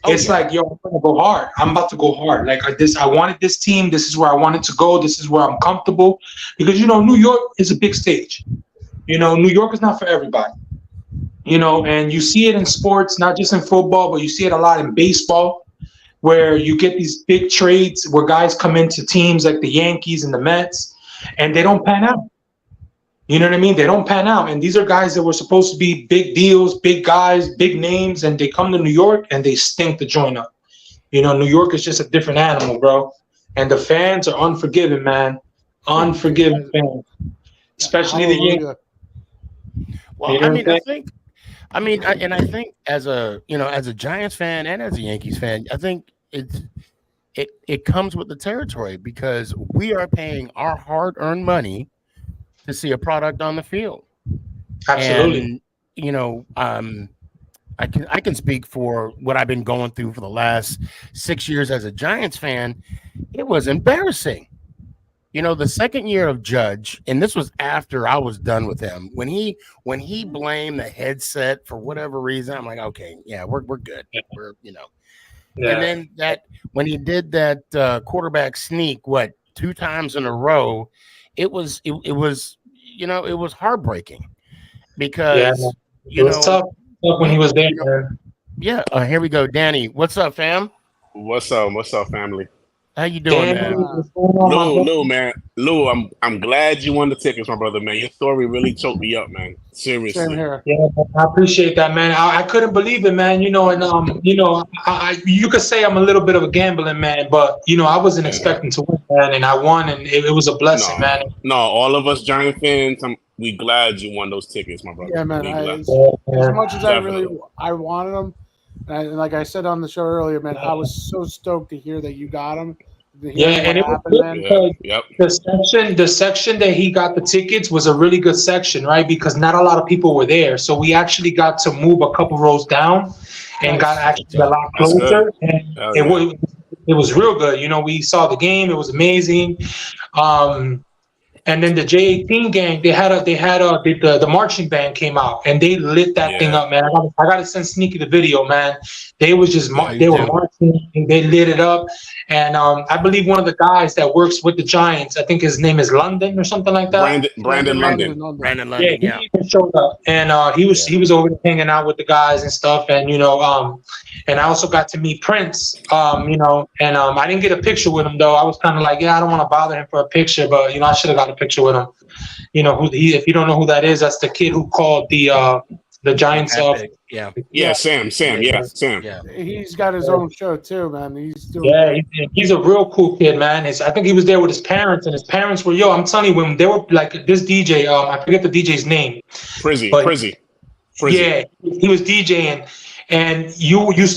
S13: It's like, yo, I'm gonna go hard. I'm about to go hard. Like I wanted this team. This is where I wanted to go. This is where I'm comfortable. Because, you know, New York is a big stage. You know, New York is not for everybody. You know, and you see it in sports, not just in football, but you see it a lot in baseball, where you get these big trades where guys come into teams like the Yankees and the Mets, and they don't pan out. You know what I mean? They don't pan out. And these are guys that were supposed to be big deals, big guys, big names, and they come to New York and they stink the joint up. You know, New York is just a different animal, bro. And the fans are unforgiving, man. Unforgiving fans. Especially the Yankees.
S5: Well, you know I think as a Giants fan and as a Yankees fan, I think it comes with the territory because we are paying our hard-earned money to see a product on the field.
S13: Absolutely.
S5: And, you know, I can speak for what I've been going through for the last 6 years as a Giants fan. It was embarrassing. You know, the second year of Judge, and this was after I was done with him, when he blamed the headset for whatever reason, I'm like, okay, yeah, we're good. We're, you know. Yeah. And then that when he did that quarterback sneak, 2 times in a row, it was you know, it was heartbreaking because
S13: it was tough when he was there.
S5: You know, here we go, Danny. What's up, fam?
S14: What's up, family?
S5: How you doing,
S13: Dan,
S5: man?
S13: what's going on, my brother?
S14: Lou, man. Lou, I'm glad you won the tickets, my brother, man. Your story really choked me up, man.
S12: Same
S14: Seriously.
S12: here.
S13: Yeah, I appreciate that, man. I couldn't believe it, man. You know, and you could say I'm a little bit of a gambling man, but I wasn't expecting to win, man, and I won, and it was a blessing, man.
S14: No, all of us Giant fans, we glad you won those tickets, my brother.
S12: Yeah, man.
S14: We glad.
S12: As much as
S14: Definitely.
S12: I wanted them, and like I said on the show earlier, man, I was so stoked to hear that you got them.
S13: Yeah, and it was good because the section that he got the tickets was a really good section, right? Because not a lot of people were there, so we actually got to move a couple rows down and got actually a lot closer, and it was real good. We saw the game; it was amazing. And then the J18 gang, the marching band came out and they lit that thing up, man. I gotta send Sneaky the video, man. They was just they were marching, and they lit it up. And I believe one of the guys that works with the Giants, I think his name is London or something like that.
S14: Brandon London.
S5: Brandon London,
S13: yeah. He even showed up, and he was over there hanging out with the guys and stuff. And and I also got to meet Prince. And I didn't get a picture with him though. I was kind of like, I don't want to bother him for a picture, but I should have got a picture with him. If you don't know who that is, that's the kid who called the Giants. Sam.
S12: Yeah, he's got his own show too, man. He's doing.
S13: He's a real cool kid, man. I think he was there with his parents, and his parents were I'm telling you, when they were like this DJ, I forget the DJ's name.
S14: Prizzy.
S13: Yeah, he was DJing. And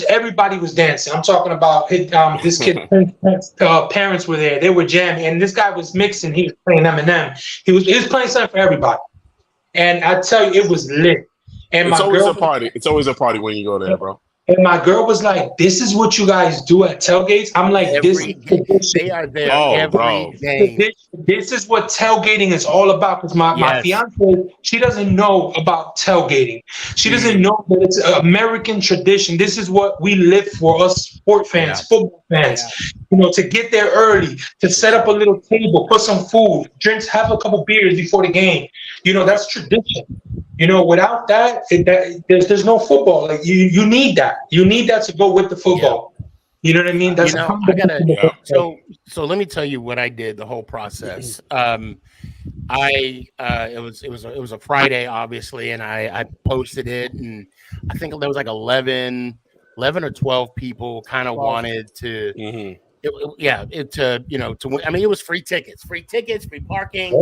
S13: everybody was dancing. I'm talking about this kid. Parents were there. They were jamming, and this guy was mixing. He was playing Eminem. He was playing something for everybody. And I tell you, it was lit. And
S14: it's always a party. It's always a party when you go there, bro.
S13: And my girl was like, "This is what you guys do at tailgates." I'm like,
S5: They are there every day.
S13: This is what tailgating is all about. Because my fiance, she doesn't know about tailgating. She doesn't know that it's an American tradition. This is what we live for, us sport fans, football fans. To get there early, to set up a little table, put some food, drinks, have a couple beers before the game. That's tradition. Without that, there's no football. Like you need that. You need that to go with the football. You know what I mean? That's
S5: So let me tell you what I did the whole process. It was a Friday, obviously, and I posted it, and I think there was like 11 or 12 people kind of wanted to. To win. I mean, it was free tickets, free parking.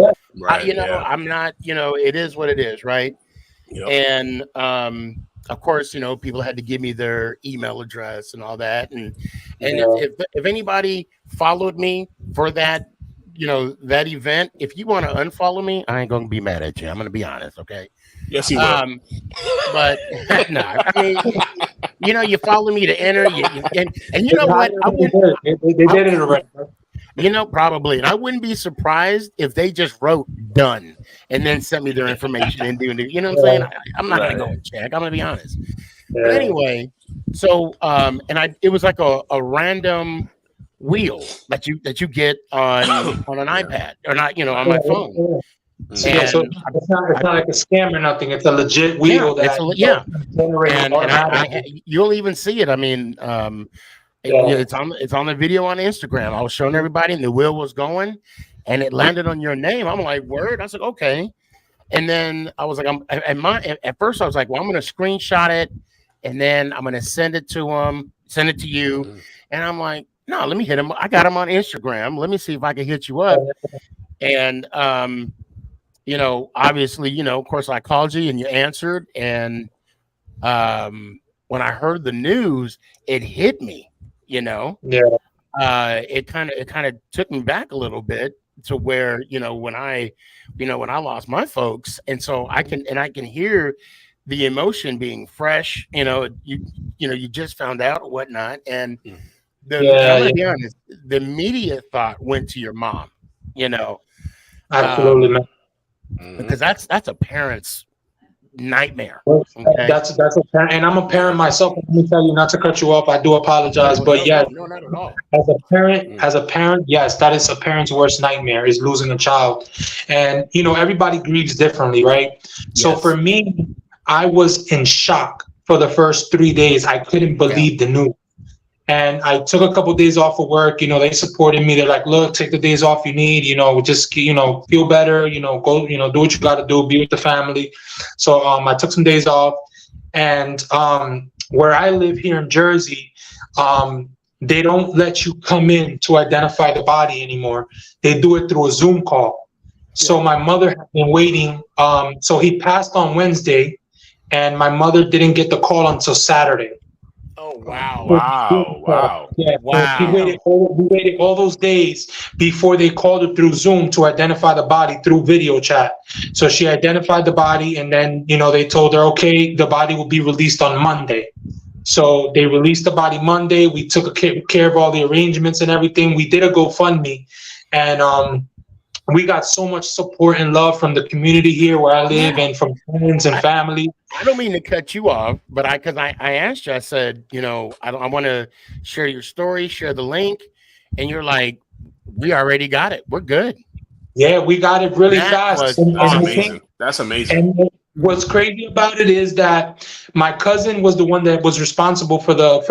S5: I'm not. It is what it is, right? Yep. And of course, people had to give me their email address and all that. And if anybody followed me for that, that event, if you want to unfollow me, I ain't gonna be mad at you. I'm gonna be honest, okay?
S14: Yes, you will.
S5: But no, I mean, you follow me to enter, and you know what?
S13: They did it already.
S5: Probably. And I wouldn't be surprised if they just wrote done and then sent me their information and doing it. You know what I'm saying? I'm not going to go and check. I'm going to be honest. But anyway, so, it was like a random wheel that you get on an iPad or not, on my phone.
S13: So it's not like a scam or nothing. It's a legit wheel
S5: you'll even see it. I mean, it's on the video on Instagram. I was showing everybody, and the wheel was going, and it landed on your name. I'm like, word. I was like, okay. And then I was like, at first I was like, well, I'm going to screenshot it, and then I'm going to send it to you. And I'm like, no, let me hit him. I got him on Instagram. Let me see if I can hit you up. And obviously, of course, I called you and you answered. And when I heard the news, it hit me. It kind of took me back a little bit to where when I lost my folks, and so I can hear the emotion being fresh. You just found out or whatnot, and I'm gonna be honest, the immediate thought went to your mom.
S13: Absolutely, man.
S5: Because that's a parent's nightmare.
S13: Okay? That's a parent, and I'm a parent myself. Let me tell you, not to cut you off, I do apologize, but
S5: no, not at all.
S13: As a parent, yes, that is a parent's worst nightmare, is losing a child. And everybody grieves differently, right? So for me, I was in shock for the first 3 days. I couldn't believe the news. And I took a couple of days off of work. You know, they supported me. They're like, look, take the days off you need, you know, just, you know, feel better, you know, go, you know, do what you got to do, be with the family. So I took some days off. And where I live here in Jersey, they don't let you come in to identify the body anymore. They do it through a Zoom call. So my mother had been waiting. So he passed on Wednesday, and my mother didn't get the call until Saturday.
S5: Oh wow!
S14: Wow!
S13: Yeah,
S5: wow!
S13: So we waited all those days before they called her through Zoom to identify the body through video chat. So she identified the body, and then, you know, they told her, okay, the body will be released on Monday. So they released the body Monday. We took care of all the arrangements and everything. We did a GoFundMe, and we got so much support and love from the community here where I live, and from friends and family.
S5: I don't mean to cut you off, but because I asked you, I said, you know, I want to share your story, share the link, and you're like, we already got it. We're good.
S13: Yeah, we got it really fast.
S14: That's amazing. That's amazing.
S13: And what's crazy about it is that my cousin was the one that was responsible for the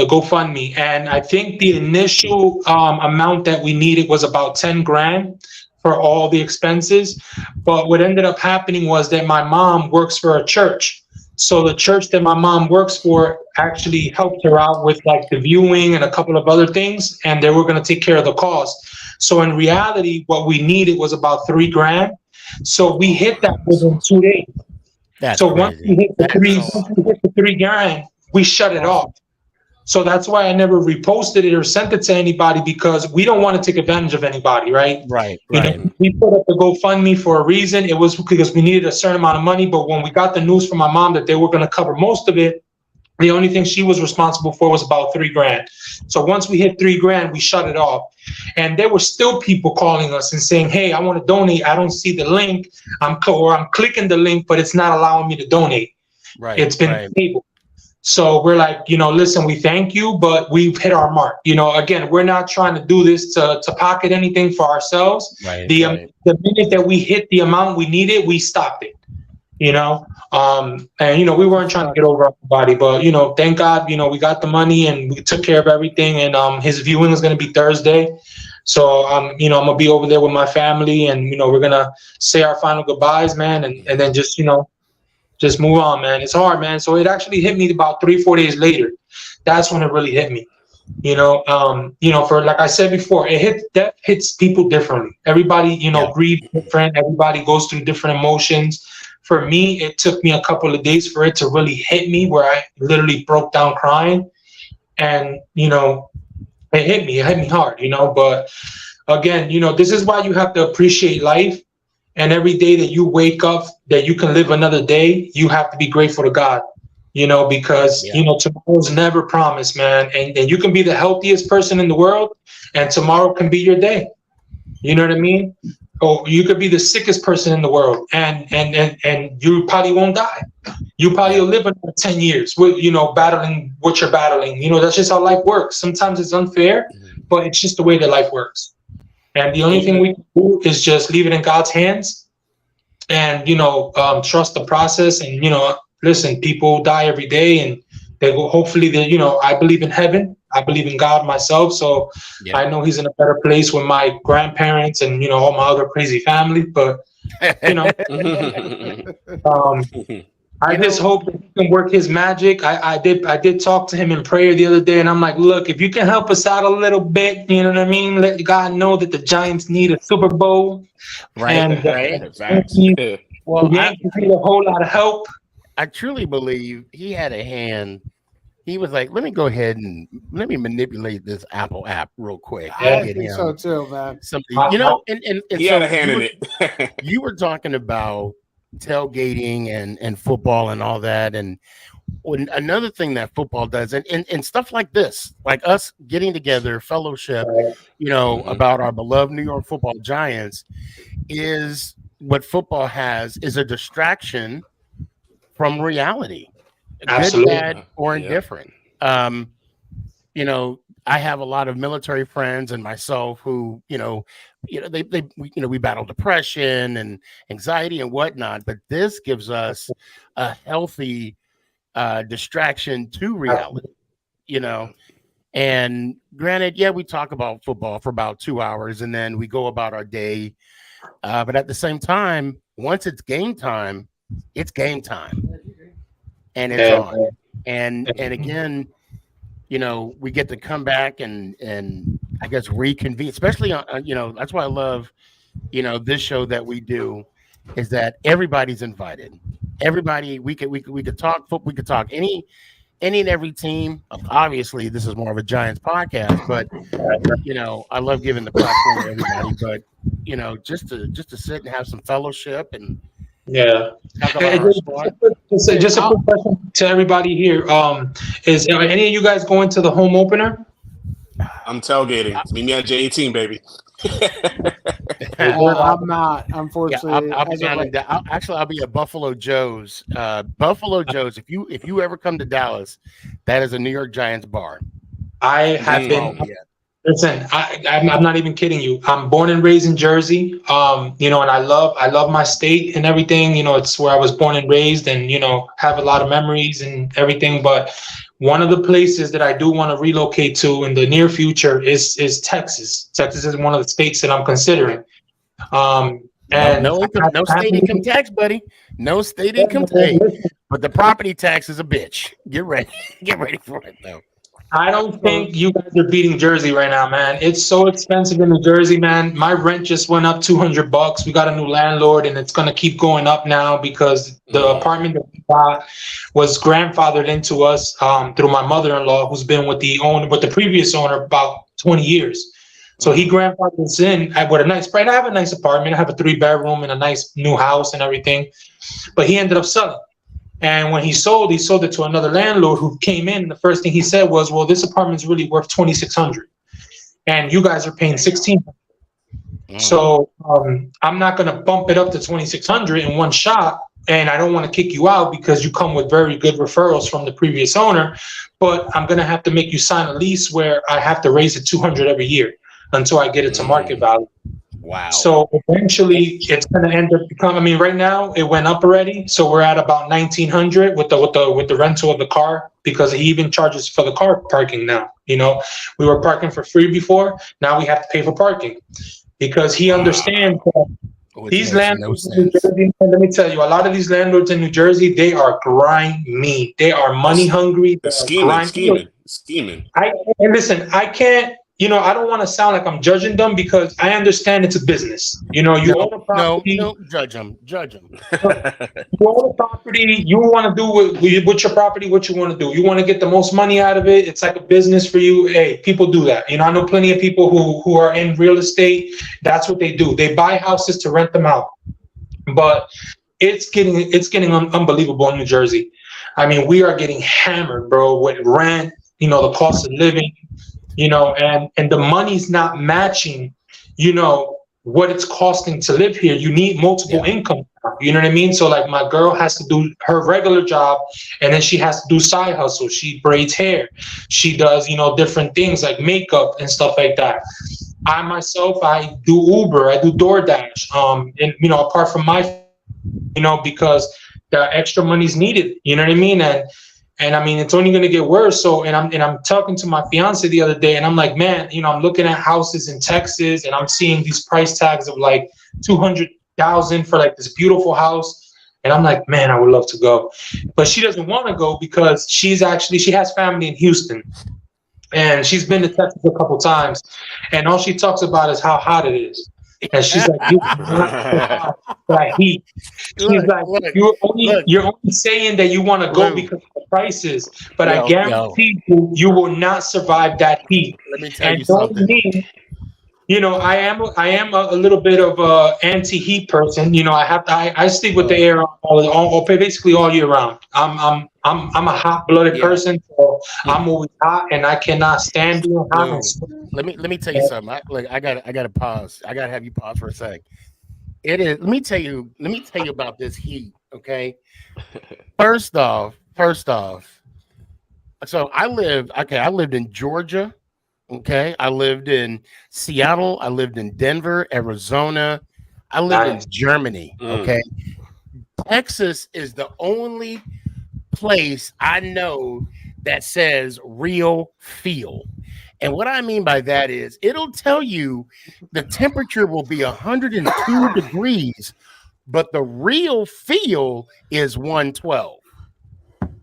S13: GoFundMe, and I think the initial amount that we needed was about 10 grand for all the expenses. But what ended up happening was that my mom works for a church. So the church that my mom works for actually helped her out with like the viewing and a couple of other things, and they were going to take care of the cost. So in reality, what we needed was about 3 grand. So we hit that within 2 days. Once we hit the 3 grand, we shut it off. So that's why I never reposted it or sent it to anybody, because we don't want to take advantage of anybody, right?
S5: Right.
S13: You know, we put up the GoFundMe for a reason. It was because we needed a certain amount of money. But when we got the news from my mom that they were going to cover most of it, the only thing she was responsible for was about 3 grand. So once we hit 3 grand, we shut it off. And there were still people calling us and saying, hey, I want to donate. I don't see the link. I'm clicking the link, but it's not allowing me to donate.
S5: Right.
S13: It's been disabled. So we're like, you know, listen, we thank you, but we've hit our mark. You know, again, we're not trying to do this to pocket anything for ourselves. The minute that we hit the amount we needed, we stopped it. You know, and, you know, we weren't trying to get over our body, but, you know, thank God, you know, we got the money and we took care of everything. And his viewing is going to be Thursday. So, you know, I'm going to be over there with my family, and, you know, we're going to say our final goodbyes, man. And then just, you know, just move on, man. It's hard, man. So it actually hit me about 3-4 days later. That's when it really hit me. You know, for, like I said before, death hits people differently. Everybody, you know, grieves different. Everybody goes through different emotions. For me, it took me a couple of days for it to really hit me, where I literally broke down crying. And, you know, it hit me hard, you know. But again, you know, this is why you have to appreciate life. And every day that you wake up, that you can live another day, you have to be grateful to God, you know, because, you know, tomorrow's never promised, man. And you can be the healthiest person in the world, and tomorrow can be your day. You know what I mean? Or you could be the sickest person in the world, and you probably won't die. You probably will live another 10 years with, you know, battling what you're battling. You know, that's just how life works. Sometimes it's unfair, but it's just the way that life works. And the only thing we can do is just leave it in God's hands, and, you know, trust the process. And, you know, listen, people die every day, and they go, hopefully, you know, I believe in heaven. I believe in God myself. So I know he's in a better place with my grandparents and, you know, all my other crazy family. But, you know, I just hope that he can work his magic. I did talk to him in prayer the other day, and I'm like, look, if you can help us out a little bit, you know what I mean? Let God know that the Giants need a Super Bowl.
S5: Right.
S13: And
S5: Well,
S13: the Yankees need a whole lot of help.
S5: I truly believe he had a hand. He was like, let me go ahead and let me manipulate this Apple app real quick.
S12: I think so too, man.
S5: Something, you know, and
S14: he
S5: so
S14: had a hand in it.
S5: You were talking about tailgating and football and all that. And another thing that football does, and stuff like this, like us getting together, fellowship, you know, about our beloved New York Football Giants, is what football has, is a distraction from reality.
S13: Absolutely.
S5: Good, bad, or indifferent. You know, I have a lot of military friends and myself who, you know, we battle depression and anxiety and whatnot, but this gives us a healthy distraction to reality, you know. And granted, yeah, we talk about football for about 2 hours and then we go about our day. But at the same time, once it's game time, it's game time. And it's on. And again, you know, we get to come back and I guess reconvene, especially on, you know, that's why I love, you know, this show that we do is that everybody's invited. Everybody, we could talk football, we could talk any and every team. Obviously, this is more of a Giants podcast, but you know, I love giving the platform to everybody. But you know, just to sit and have some fellowship and talk about our sport.
S13: Just a quick question to everybody here. Is any of you guys going to the home opener?
S14: I'm tailgating. It's me at J18, baby.
S12: I'm not, unfortunately.
S5: Yeah, I'll be down in I'll be at Buffalo Joe's. Buffalo Joe's. If you ever come to Dallas, that is a New York Giants bar.
S13: I have been. Listen, I'm not even kidding you. I'm born and raised in Jersey. You know, and I love my state and everything. You know, it's where I was born and raised, and you know, have a lot of memories and everything. But one of the places that I do want to relocate to in the near future is Texas. Texas is one of the states that I'm considering. And
S5: no state income tax, buddy. No state income tax. But the property tax is a bitch. Get ready for it though.
S13: I don't think you guys are beating Jersey right now, man. It's so expensive in New Jersey, man. My rent just went up $200. We got a new landlord, and it's gonna keep going up now because the apartment that we got was grandfathered into us through my mother-in-law, who's been with the previous owner about 20 years. So he grandfathered us in with a nice. Right, I have a nice apartment. I have a 3-bedroom and a nice new house and everything. But he ended up selling. And when he sold it to another landlord who came in. The first thing he said was, "Well, this apartment's really worth $2,600, and you guys are paying $1,600. So I'm not going to bump it up to $2,600 in one shot, and I don't want to kick you out because you come with very good referrals from the previous owner. But I'm going to have to make you sign a lease where I have to raise it $200 every year until I get it to market value."
S5: Wow.
S13: So eventually it's going to end up becoming, I mean, right now it went up already. So we're at about $1,900 with the rental of the car, because he even charges for the car parking now. You know, we were parking for free before. Now we have to pay for parking because he understands that these landlords in New Jersey, let me tell you, a lot of these landlords in New Jersey, they are grimy. They are money hungry. They're
S14: scheming.
S13: And listen, I can't, you know, I don't want to sound like I'm judging them because I understand it's a business. You know, you own a property.
S5: No, judge them.
S13: You own a property. You want to do with your property what you want to do. You want to get the most money out of it. It's like a business for you. Hey, people do that. You know, I know plenty of people who are in real estate. That's what they do. They buy houses to rent them out. But it's getting unbelievable in New Jersey. I mean, we are getting hammered, bro, with rent. You know, the cost of living. You know, and the money's not matching, you know, what it's costing to live here. You need multiple income. You know what I mean? So like my girl has to do her regular job and then she has to do side hustle. She braids hair. She does, you know, different things like makeup and stuff like that. I myself, I do Uber, I do DoorDash. And, you know, apart from my, you know, because the extra money's needed, you know what I mean? And I mean, it's only going to get worse. So, and I'm talking to my fiance the other day and I'm like, man, you know, I'm looking at houses in Texas and I'm seeing these price tags of like $200,000 for like this beautiful house. And I'm like, man, I would love to go. But she doesn't want to go because she has family in Houston and she's been to Texas a couple times. And all she talks about is how hot it is. And she's like, that heat. She's like, you're only saying that you want to go because of the prices, but I guarantee you will not survive that heat.
S5: Let me tell you something.
S13: You know, I am a little bit of a anti-heat person. You know, I sleep with the air on basically all year round. I'm a hot-blooded person, so I'm always hot, and I cannot stand being hot.
S5: Let me tell you something. I gotta pause. I gotta have you pause for a sec. It is. Let me tell you about this heat. Okay. First off. So I lived in Georgia. Okay. I lived in Seattle. I lived in Denver, Arizona. I lived in Germany. Okay. Texas is the only place I know that says real feel. And what I mean by that is it'll tell you the temperature will be 102 degrees, but the real feel is 112.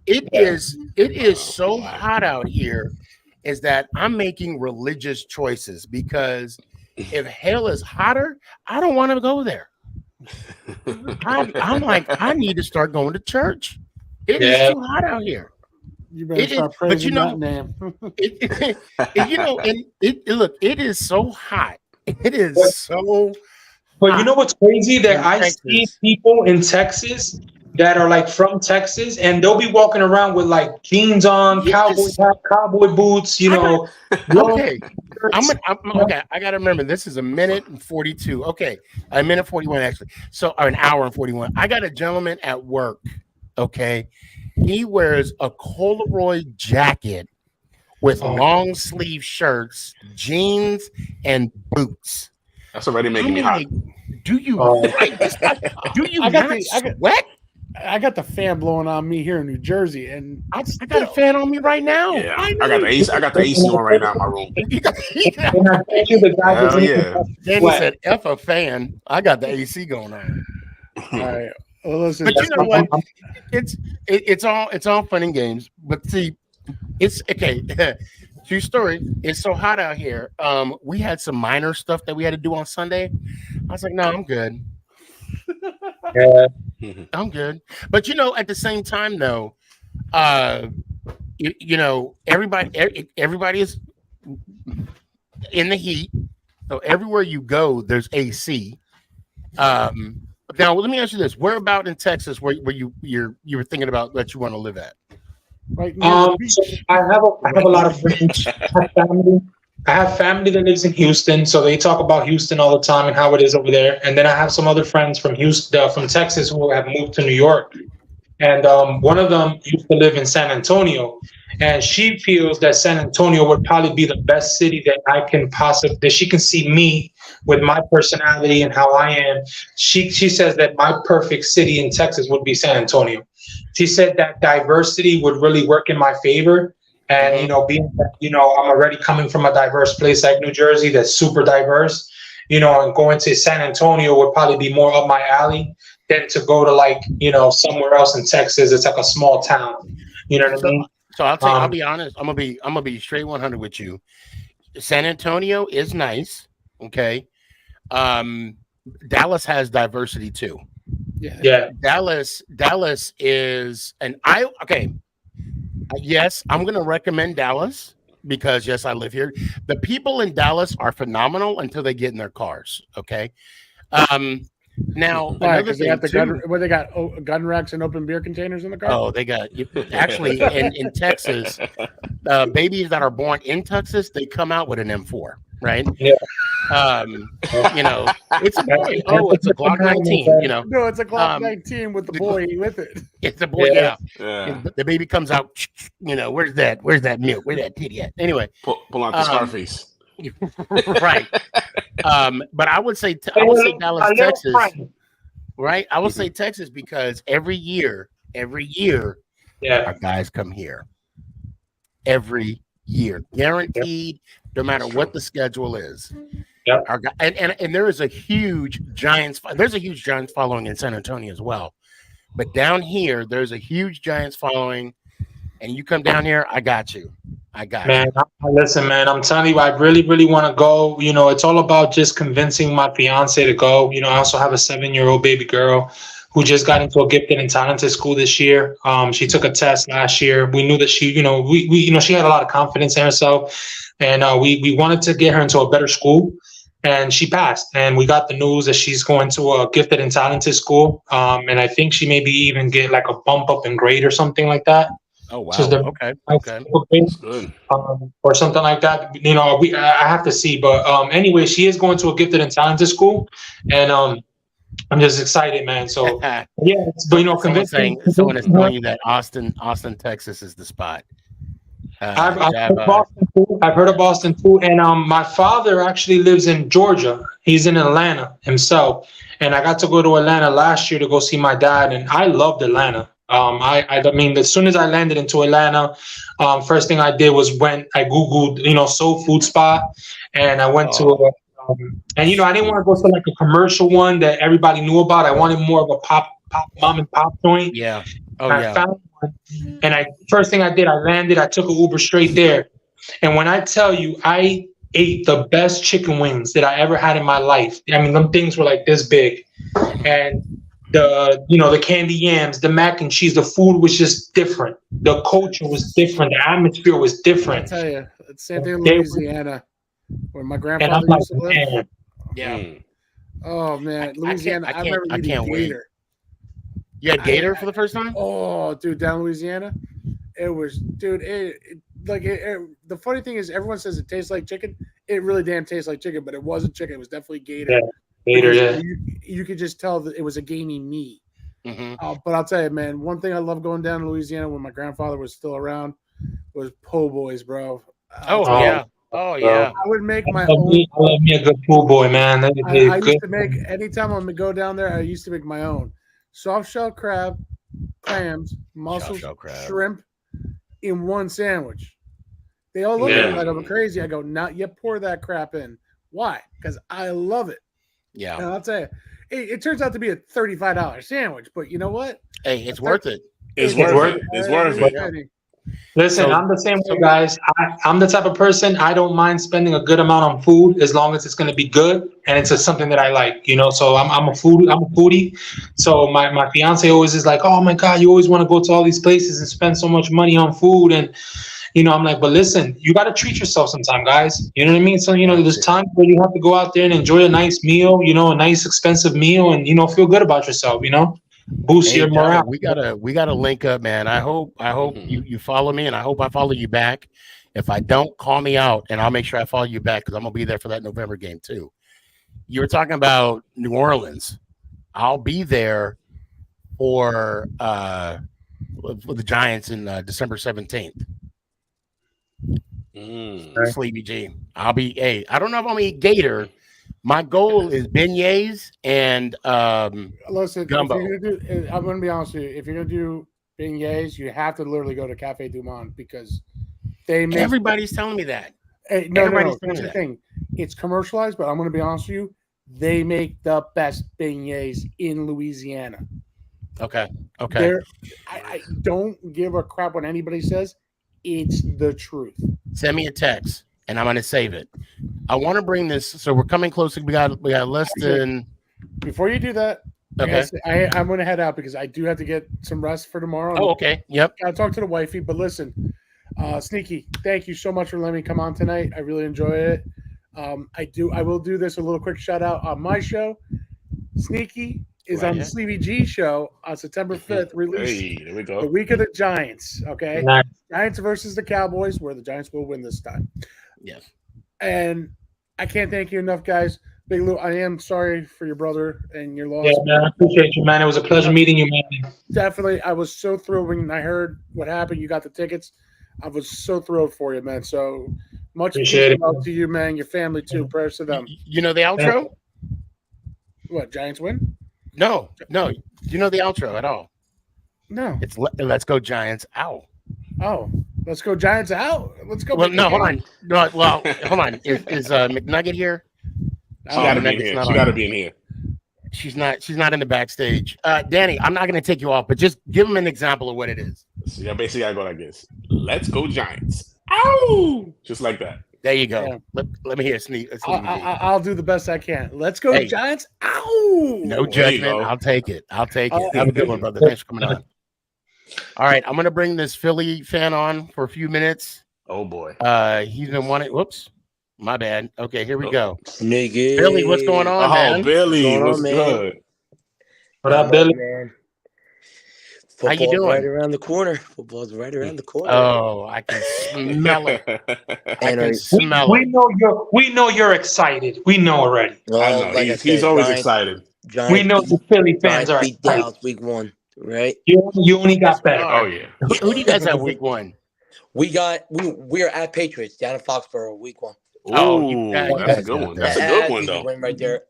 S5: It is so hot out here is that I'm making religious choices because if hell is hotter, I don't want to go there. I'm like, I need to start going to church. It is too hot out here.
S12: You better start praising that name.
S5: Look, it is so hot. It is so.
S13: But you know what's crazy? That I see people in Texas that are like from Texas, and they'll be walking around with like jeans on, cowboy hat, cowboy boots. You know.
S5: Okay. Okay. I gotta remember this is a minute and 42. Okay, a minute 41 actually. So or an hour and 41. I got a gentleman at work. Okay, he wears a corduroy jacket with long sleeve shirts, jeans, and boots.
S14: That's already making me hot.
S5: Do you? Do you not sweat?
S12: I got the fan blowing on me here in New Jersey, and
S5: I got a fan on me right now.
S14: Yeah, I got the AC. I got the AC on right now in my room.
S5: Hell yeah. Danny said, "F a fan." I got the AC going on.
S12: All right. Well, listen,
S5: but you know what? It's all fun and games. But see, it's okay. True story. It's so hot out here. We had some minor stuff that we had to do on Sunday. I was like, no, I'm good. I'm good. But you know, at the same time, though, you know, everybody is in the heat. So everywhere you go, there's AC. Now, let me ask you this: where about in Texas where you were thinking about that you want to live at?
S12: Right.
S13: So I have a lot of friends. I have family that lives in Houston, so they talk about Houston all the time and how it is over there. And then I have some other friends from Houston, from Texas, who have moved to New York. And one of them used to live in San Antonio, and she feels that San Antonio would probably be the best city that she can see me with my personality and how I am. She says that my perfect city in Texas would be San Antonio. She said that diversity would really work in my favor. And, you know, being that, you know, I'm already coming from a diverse place like New Jersey that's super diverse, you know, and going to San Antonio would probably be more up my alley than to go to, like, you know, somewhere else in Texas. It's like a small town. You know what I mean?
S5: So I'll be honest. I'm gonna be straight 100 with you. San Antonio is nice. Okay. Dallas has diversity too.
S13: Yeah.
S5: Dallas is yes, I'm going to recommend Dallas because, yes, I live here. The people in Dallas are phenomenal until they get in their cars, okay? Now, another thing,
S12: they got gun racks and open beer containers in the car?
S5: Oh, they got – actually, in Texas, babies that are born in Texas, they come out with an M4, right?
S13: Yeah.
S5: You know, it's a boy. Oh, it's a Glock 19, you know.
S12: No, it's a Glock 19 with the boy with it.
S5: It's a boy, yeah. The baby comes out, you know, where's that milk? Where's that titty at? Anyway.
S14: Pull out the Scarface.
S5: Right. But I would say Dallas, Texas. Right? I would say Texas because every year, our guys come here. Every year. Guaranteed, no matter what the schedule is.
S13: Yep.
S5: And there is a huge Giants. There's a huge Giants following in San Antonio as well. But down here, there's a huge Giants following. And you come down here, I got you.
S13: Man, listen, man, I'm telling you, I really, really want to go. You know, it's all about just convincing my fiance to go. You know, I also have a 7-year-old baby girl who just got into a gifted and talented school this year. She took a test last year. We knew that she, you know, she had a lot of confidence in herself, and we wanted to get her into a better school. And she passed, and we got the news that she's going to a gifted and talented school. And I think she maybe even get like a bump up in grade or something like that.
S5: Oh wow! Okay.
S14: Good.
S13: Or something like that. You know, I have to see. But anyway, she is going to a gifted and talented school, and I'm just excited, man. So yeah, but you know,
S5: someone is telling you that Austin, Texas is the spot.
S13: I've heard of Boston too, and my father actually lives in Georgia. He's in Atlanta himself, and I got to go to Atlanta last year to go see my dad, and I loved Atlanta. I mean, as soon as I landed into Atlanta, first thing I did was I Googled, soul food spot, and I went to and I didn't want to go to like a commercial one that everybody knew about. I wanted more of a mom and pop joint.
S5: Yeah.
S13: I found one, and first thing I did, I landed. I took an Uber straight there, and when I tell you, I ate the best chicken wings that I ever had in my life. I mean, them things were like this big, and the candy yams, the mac and cheese, the food was just different. The culture was different. The atmosphere was different.
S12: I tell you, it's the same thing in Louisiana, where my grandfather
S13: like,
S12: used to live.
S13: man.
S5: Yeah.
S12: Oh man, Louisiana! I remember eating gator.
S5: You had gator for the first time?
S12: Oh, dude, down in Louisiana, it was, dude. The funny thing is, everyone says it tastes like chicken. It really damn tastes like chicken, but it wasn't chicken. It was definitely gator.
S13: Yeah, gator. Yeah.
S12: You could just tell that it was a gamey meat.
S5: Mm-hmm.
S12: But I'll tell you, man, one thing I love going down to Louisiana when my grandfather was still around was po' boys, bro.
S5: Yeah. Oh yeah.
S12: I would make my own.
S13: I love me a good po' boy, man.
S12: I used to make anytime I'm gonna go down there. I used to make my own soft shell crab, clams, mussels, shrimp in one sandwich. They all look at me like I'm crazy. I go, not yet. Pour that crap in. Why? Because I love it.
S5: Yeah.
S12: And I'll tell you, it turns out to be a $35 sandwich, but you know what?
S5: Hey, it's worth it.
S14: It's worth it. It's worth it.
S13: Listen, I'm the same way, guys. I'm the type of person, I don't mind spending a good amount on food as long as it's going to be good and it's just something that I like, So I'm a foodie. So my fiance always is like, oh my God, you always want to go to all these places and spend so much money on food. And, I'm like, but listen, you got to treat yourself sometime, guys. You know what I mean? So, there's times where you have to go out there and enjoy a nice meal, a nice expensive meal and, feel good about yourself, boost your morale.
S5: We gotta link up, man. I hope you follow me, and I hope I follow you back. If I don't, call me out, and I'll make sure I follow you back because I'm gonna be there for that November game too. You were talking about New Orleans. I'll be there for the Giants in December 17th. SneakyG. I'll be. Hey, I don't know if I'm gonna eat gator. My goal is beignets and
S12: listen,
S5: gumbo.
S12: I'm going to be honest with you. If you're going to do beignets, you have to literally go to Cafe Du Monde because they make.
S5: Everybody's telling me that.
S12: No. Here's the thing. It's commercialized, but I'm going to be honest with you. They make the best beignets in Louisiana.
S5: Okay.
S12: I don't give a crap what anybody says. It's the truth.
S5: Send me a text. And I'm going to save it. I want to bring this. So we're coming close. We got less than.
S12: Before you do that,
S5: okay.
S12: I'm going to head out because I do have to get some rest for tomorrow.
S5: Oh, okay. Yep.
S12: I'll talk to the wifey. But listen, Sneaky, thank you so much for letting me come on tonight. I really enjoy it. I will do this a little quick shout out on my show. Sneaky is on the SneakyG show on September 5th. Release.
S14: Hey, there we go.
S12: The week of the Giants. Okay.
S13: Nice.
S12: Giants versus the Cowboys, where the Giants will win this time.
S5: Yes.
S12: And I can't thank you enough, guys. Big Lou, I am sorry for your brother and your loss.
S13: Yeah, man, I appreciate you, man. It was a pleasure meeting you, man.
S12: Definitely. I was so thrilled when I heard what happened. You got the tickets. I was so thrilled for you, man. So much appreciate love to you, man. Your family, too. Prayers to them.
S5: You know the outro?
S12: What, Giants win?
S5: No. Do you know the outro at all?
S12: No.
S5: It's Let's Go Giants. Ow.
S12: Oh, let's go Giants out. Let's go.
S5: Well, no, hold on. No, well, hold on. Is McNugget here?
S14: She gotta be in here. She gotta be in here.
S5: She's not in the backstage. Danny, I'm not gonna take you off, but just give them an example of what it is.
S14: So yeah, basically I go like this. Let's go Giants. Ow! Just like that.
S5: There you go. Yeah. Let me hear Sneak.
S12: I'll do the best I can. Let's go Giants. Ow!
S5: No judgment. I'll take it. Have a good one, brother. Thanks for coming on. All right, I'm gonna bring this Philly fan on for a few minutes.
S14: Oh boy.
S5: He's been wanting. Whoops, my bad. Okay, here we go.
S15: Nigga.
S5: Billy, what's going on, man?
S14: Billy, what's good?
S13: What up, Billy?
S15: Man.
S5: How you doing?
S15: Right around the corner. Football's right around the corner.
S5: Oh, I can smell it.
S13: We know you're excited. We know already.
S14: I know. Like he's always
S15: Giants,
S14: excited.
S15: Giants
S13: we know the Philly fans are
S15: beat Dallas week 1, right?
S13: You only got better.
S14: Oh yeah.
S5: Who do you guys have week 1?
S15: We're at Patriots down in Foxborough week 1.
S14: Oh, that's a good one. That's a good one though.
S15: Win right there.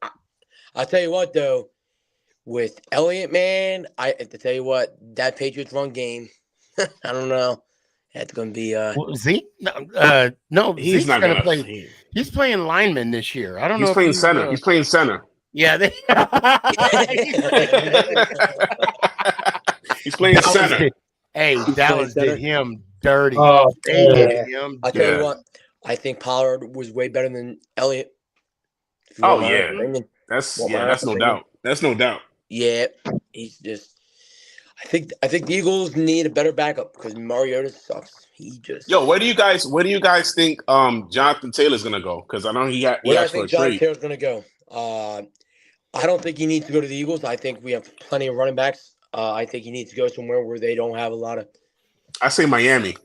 S15: I'll tell you what though. with Elliott, man, I have to tell you what, that Patriots run game, I don't know. That's going to be
S5: Zeke. No,
S14: He's
S5: Zeke's
S14: not
S5: going to
S14: gonna.
S5: play. He's playing lineman this year. I don't
S14: He's
S5: know
S14: playing
S5: if
S14: center. He's playing center.
S5: Yeah,
S14: He's playing center.
S5: Dallas did him dirty.
S13: Oh,
S5: They did him.
S15: I tell you what, I think Pollard was way better than Elliott.
S14: Oh yeah, that's no doubt. That's no doubt.
S15: Yeah, he's just. I think the Eagles need a better backup because Mariota sucks. He just.
S14: Yo, where do you guys think Jonathan Taylor's gonna go? Because I know he asked for a
S15: I think Jonathan
S14: trade.
S15: Taylor's gonna go. I don't think he needs to go to the Eagles. I think we have plenty of running backs. I think he needs to go somewhere where they don't have a lot of.
S14: I say Miami.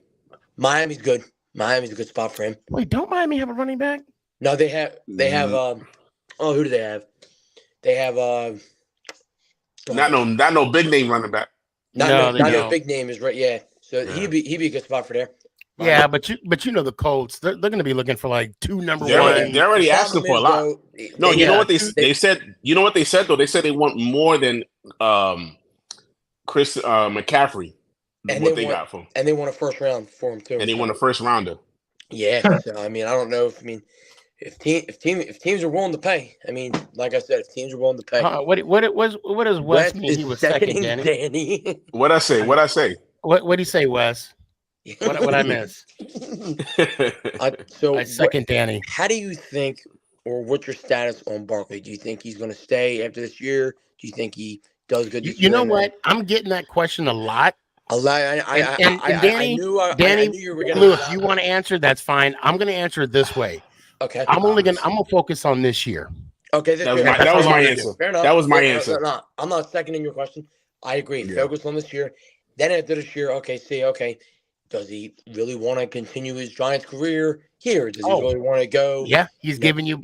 S15: Miami's good. Miami's a good spot for him.
S5: Wait, don't Miami have a running back?
S15: No, they have. Who do they have? They have.
S14: Not no big name running back.
S15: Not a big name is right. Yeah, so he'd be a good spot for there.
S5: Yeah, but you know the Colts, they're going to be looking for like 2 number
S14: They're
S5: one.
S14: they're already asking for a lot. No, you know what they said. You know what they said though. They said they want more than Chris McCaffrey.
S15: And
S14: what they got for him.
S15: And they want a first round for him too.
S14: And they want a first rounder.
S15: Yeah, so I mean, I don't know if teams are willing to pay. I mean, like I said, if teams are willing to pay.
S5: What does Wes mean? He was second, Danny.
S14: What I say?
S5: What did he say, Wes? What I miss?
S15: I
S5: second Danny.
S15: How do you think, or what's your status on Barkley? Do you think he's going to stay after this year? Do you think he does good this year?
S5: You know what? I'm getting that question a lot.
S15: Danny,
S5: Danny, if you want to answer, that's fine. I'm going to answer it this way.
S15: Okay.
S5: I'm gonna focus on this year.
S15: Okay,
S14: that was my answer.
S15: Fair enough.
S14: That was my answer.
S15: No, I'm not seconding your question. I agree.
S14: Yeah.
S15: Focus on this year. Then after this year, does he really want to continue his Giants career here? Does he really want to go?
S5: Yeah, he's giving you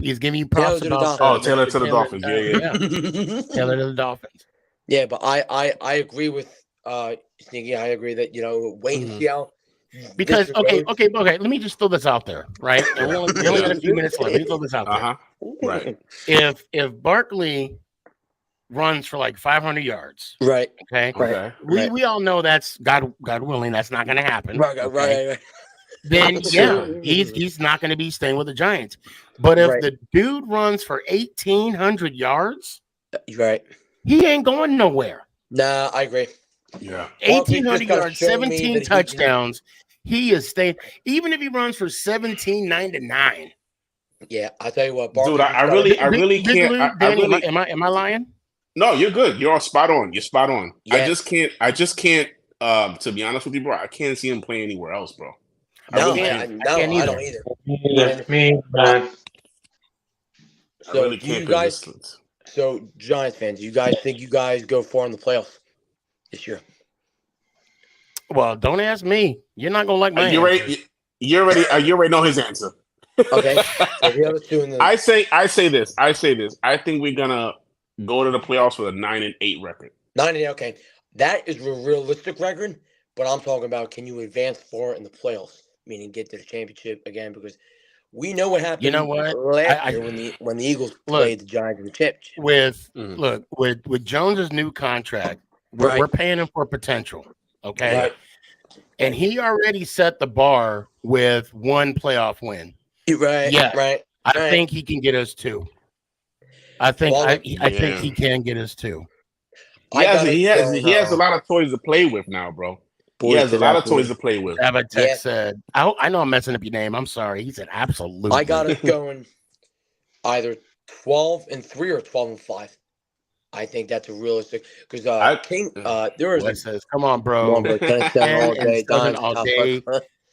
S5: props about
S14: Taylor to the Dolphins. Yeah.
S5: Taylor to the Dolphins.
S15: Yeah, but I agree with Sneaky. I agree that wait and see how.
S5: Because okay. Let me just throw this out there, right? And we only got a few minutes left. Let me throw this out there.
S14: Right.
S5: If Barkley runs for like 500 yards,
S15: right?
S5: Okay.
S15: Right.
S5: We all know that's God willing. That's not going to happen.
S15: Right.
S5: Then he's not going to be staying with the Giants. But if the dude runs for 1,800 yards,
S15: right,
S5: he ain't going nowhere.
S15: Nah, I agree.
S14: Yeah,
S5: 1,800 yards, 17 touchdowns. He is staying, even if he runs for 17.99.
S15: Yeah, I tell you what,
S14: dude, I really can't.
S5: Danny, am I lying?
S14: No, you're good. You're all spot on. You're spot on.
S15: Yeah.
S14: I just can't. To be honest with you, bro, I can't see him play anywhere else, bro.
S15: I don't either.
S13: Me, man.
S15: So
S14: I really can't.
S15: So Giants fans, you guys think you guys go far in the playoffs this year?
S14: Well,
S5: don't ask me. You're not gonna like my answer.
S14: You already know his answer.
S15: Okay. So the other two in the...
S14: I say this. I think we're gonna go to the playoffs with a 9-8 record.
S15: 9-8. Okay, that is a realistic record. But I'm talking about, can you advance far in the playoffs, meaning get to the championship again? Because we know what happened.
S5: You know what?
S15: Last year when the Eagles played the Giants in the championship.
S5: With Jones's new contract, we're paying him for potential. Okay.
S15: Right.
S5: And he already set the bar with one playoff win.
S15: Right.
S5: Yeah.
S15: Right.
S5: I think he can get us 2. I think he can get us 2.
S14: He has a lot of toys to play with now, bro. He has a lot of toys to play with.
S5: Avatek said, I know I'm messing up your name. I'm sorry. He said absolutely.
S15: I got it going either 12-3 or 12-5. I think that's a realistic, because there is
S5: says, come on, bro.
S15: all day,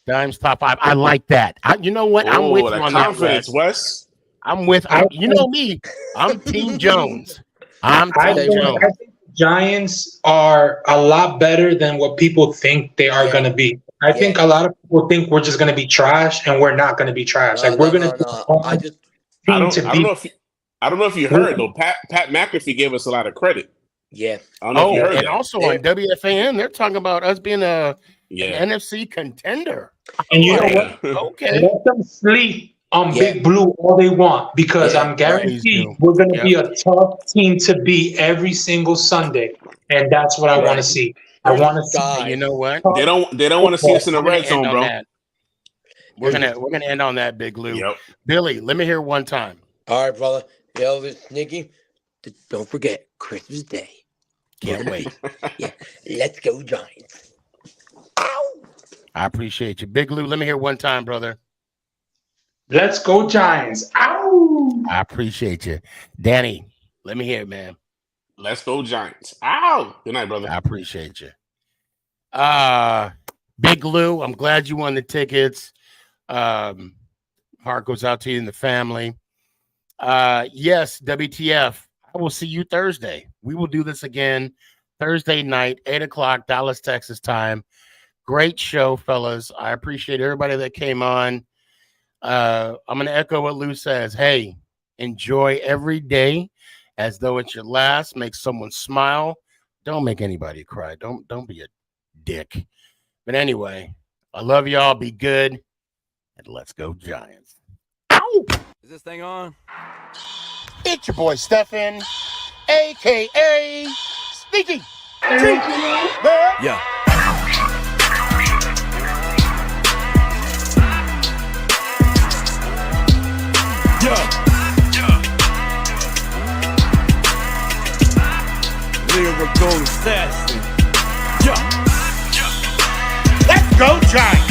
S5: Dimes top 5. I like that. You know what? I'm with you on
S14: confidence,
S5: that,
S14: Wes.
S5: I'm with you know me. I'm Team Jones. I'm Team Jones.
S13: I think Giants are a lot better than what people think they are going to be. I think a lot of people think we're just going to be trash, and we're not going to be trash. I
S14: don't know if you heard though. Pat McAfee gave us a lot of credit.
S15: Yeah.
S14: I don't know if you heard
S5: and
S14: that.
S5: also on WFAN, they're talking about us being an NFC contender.
S13: And you know what?
S5: Okay.
S13: Let them sleep Big Blue all they want because I'm guaranteed we're going to be a tough team to beat every single Sunday, and that's what I want to see. I want to see.
S5: You know what?
S14: They don't want to see us in the red zone, bro.
S5: We're gonna end on that, Big Lou.
S14: Yep.
S5: Billy, let me hear one time.
S15: All right, brother. Yo, this Sneaky. Don't forget Christmas Day.
S5: Can't wait.
S15: Yeah, let's go Giants.
S5: I appreciate you, Big Lou. Let me hear one time, brother.
S13: Let's go Giants. Ow!
S5: I appreciate you, Danny. Let me hear it, man.
S14: Let's go Giants. Ow! Good night, brother.
S5: I appreciate you. Big Lou, I'm glad you won the tickets. Heart goes out to you and the family. Yes, WTF. I will see you Thursday. We will do this again Thursday night, 8:00 Dallas, Texas time. Great show, fellas. I appreciate everybody that came on. I'm going to echo what Lou says. Hey, enjoy every day as though it's your last. Make someone smile. Don't make anybody cry. Don't be a dick. But anyway, I love y'all. Be good. And let's go Giants. Ow!
S3: Is this thing on?
S5: It's your boy Stefan, a.k.a. SneakyG.
S3: Yeah. Lyrical assassin.
S5: Let's go Giants.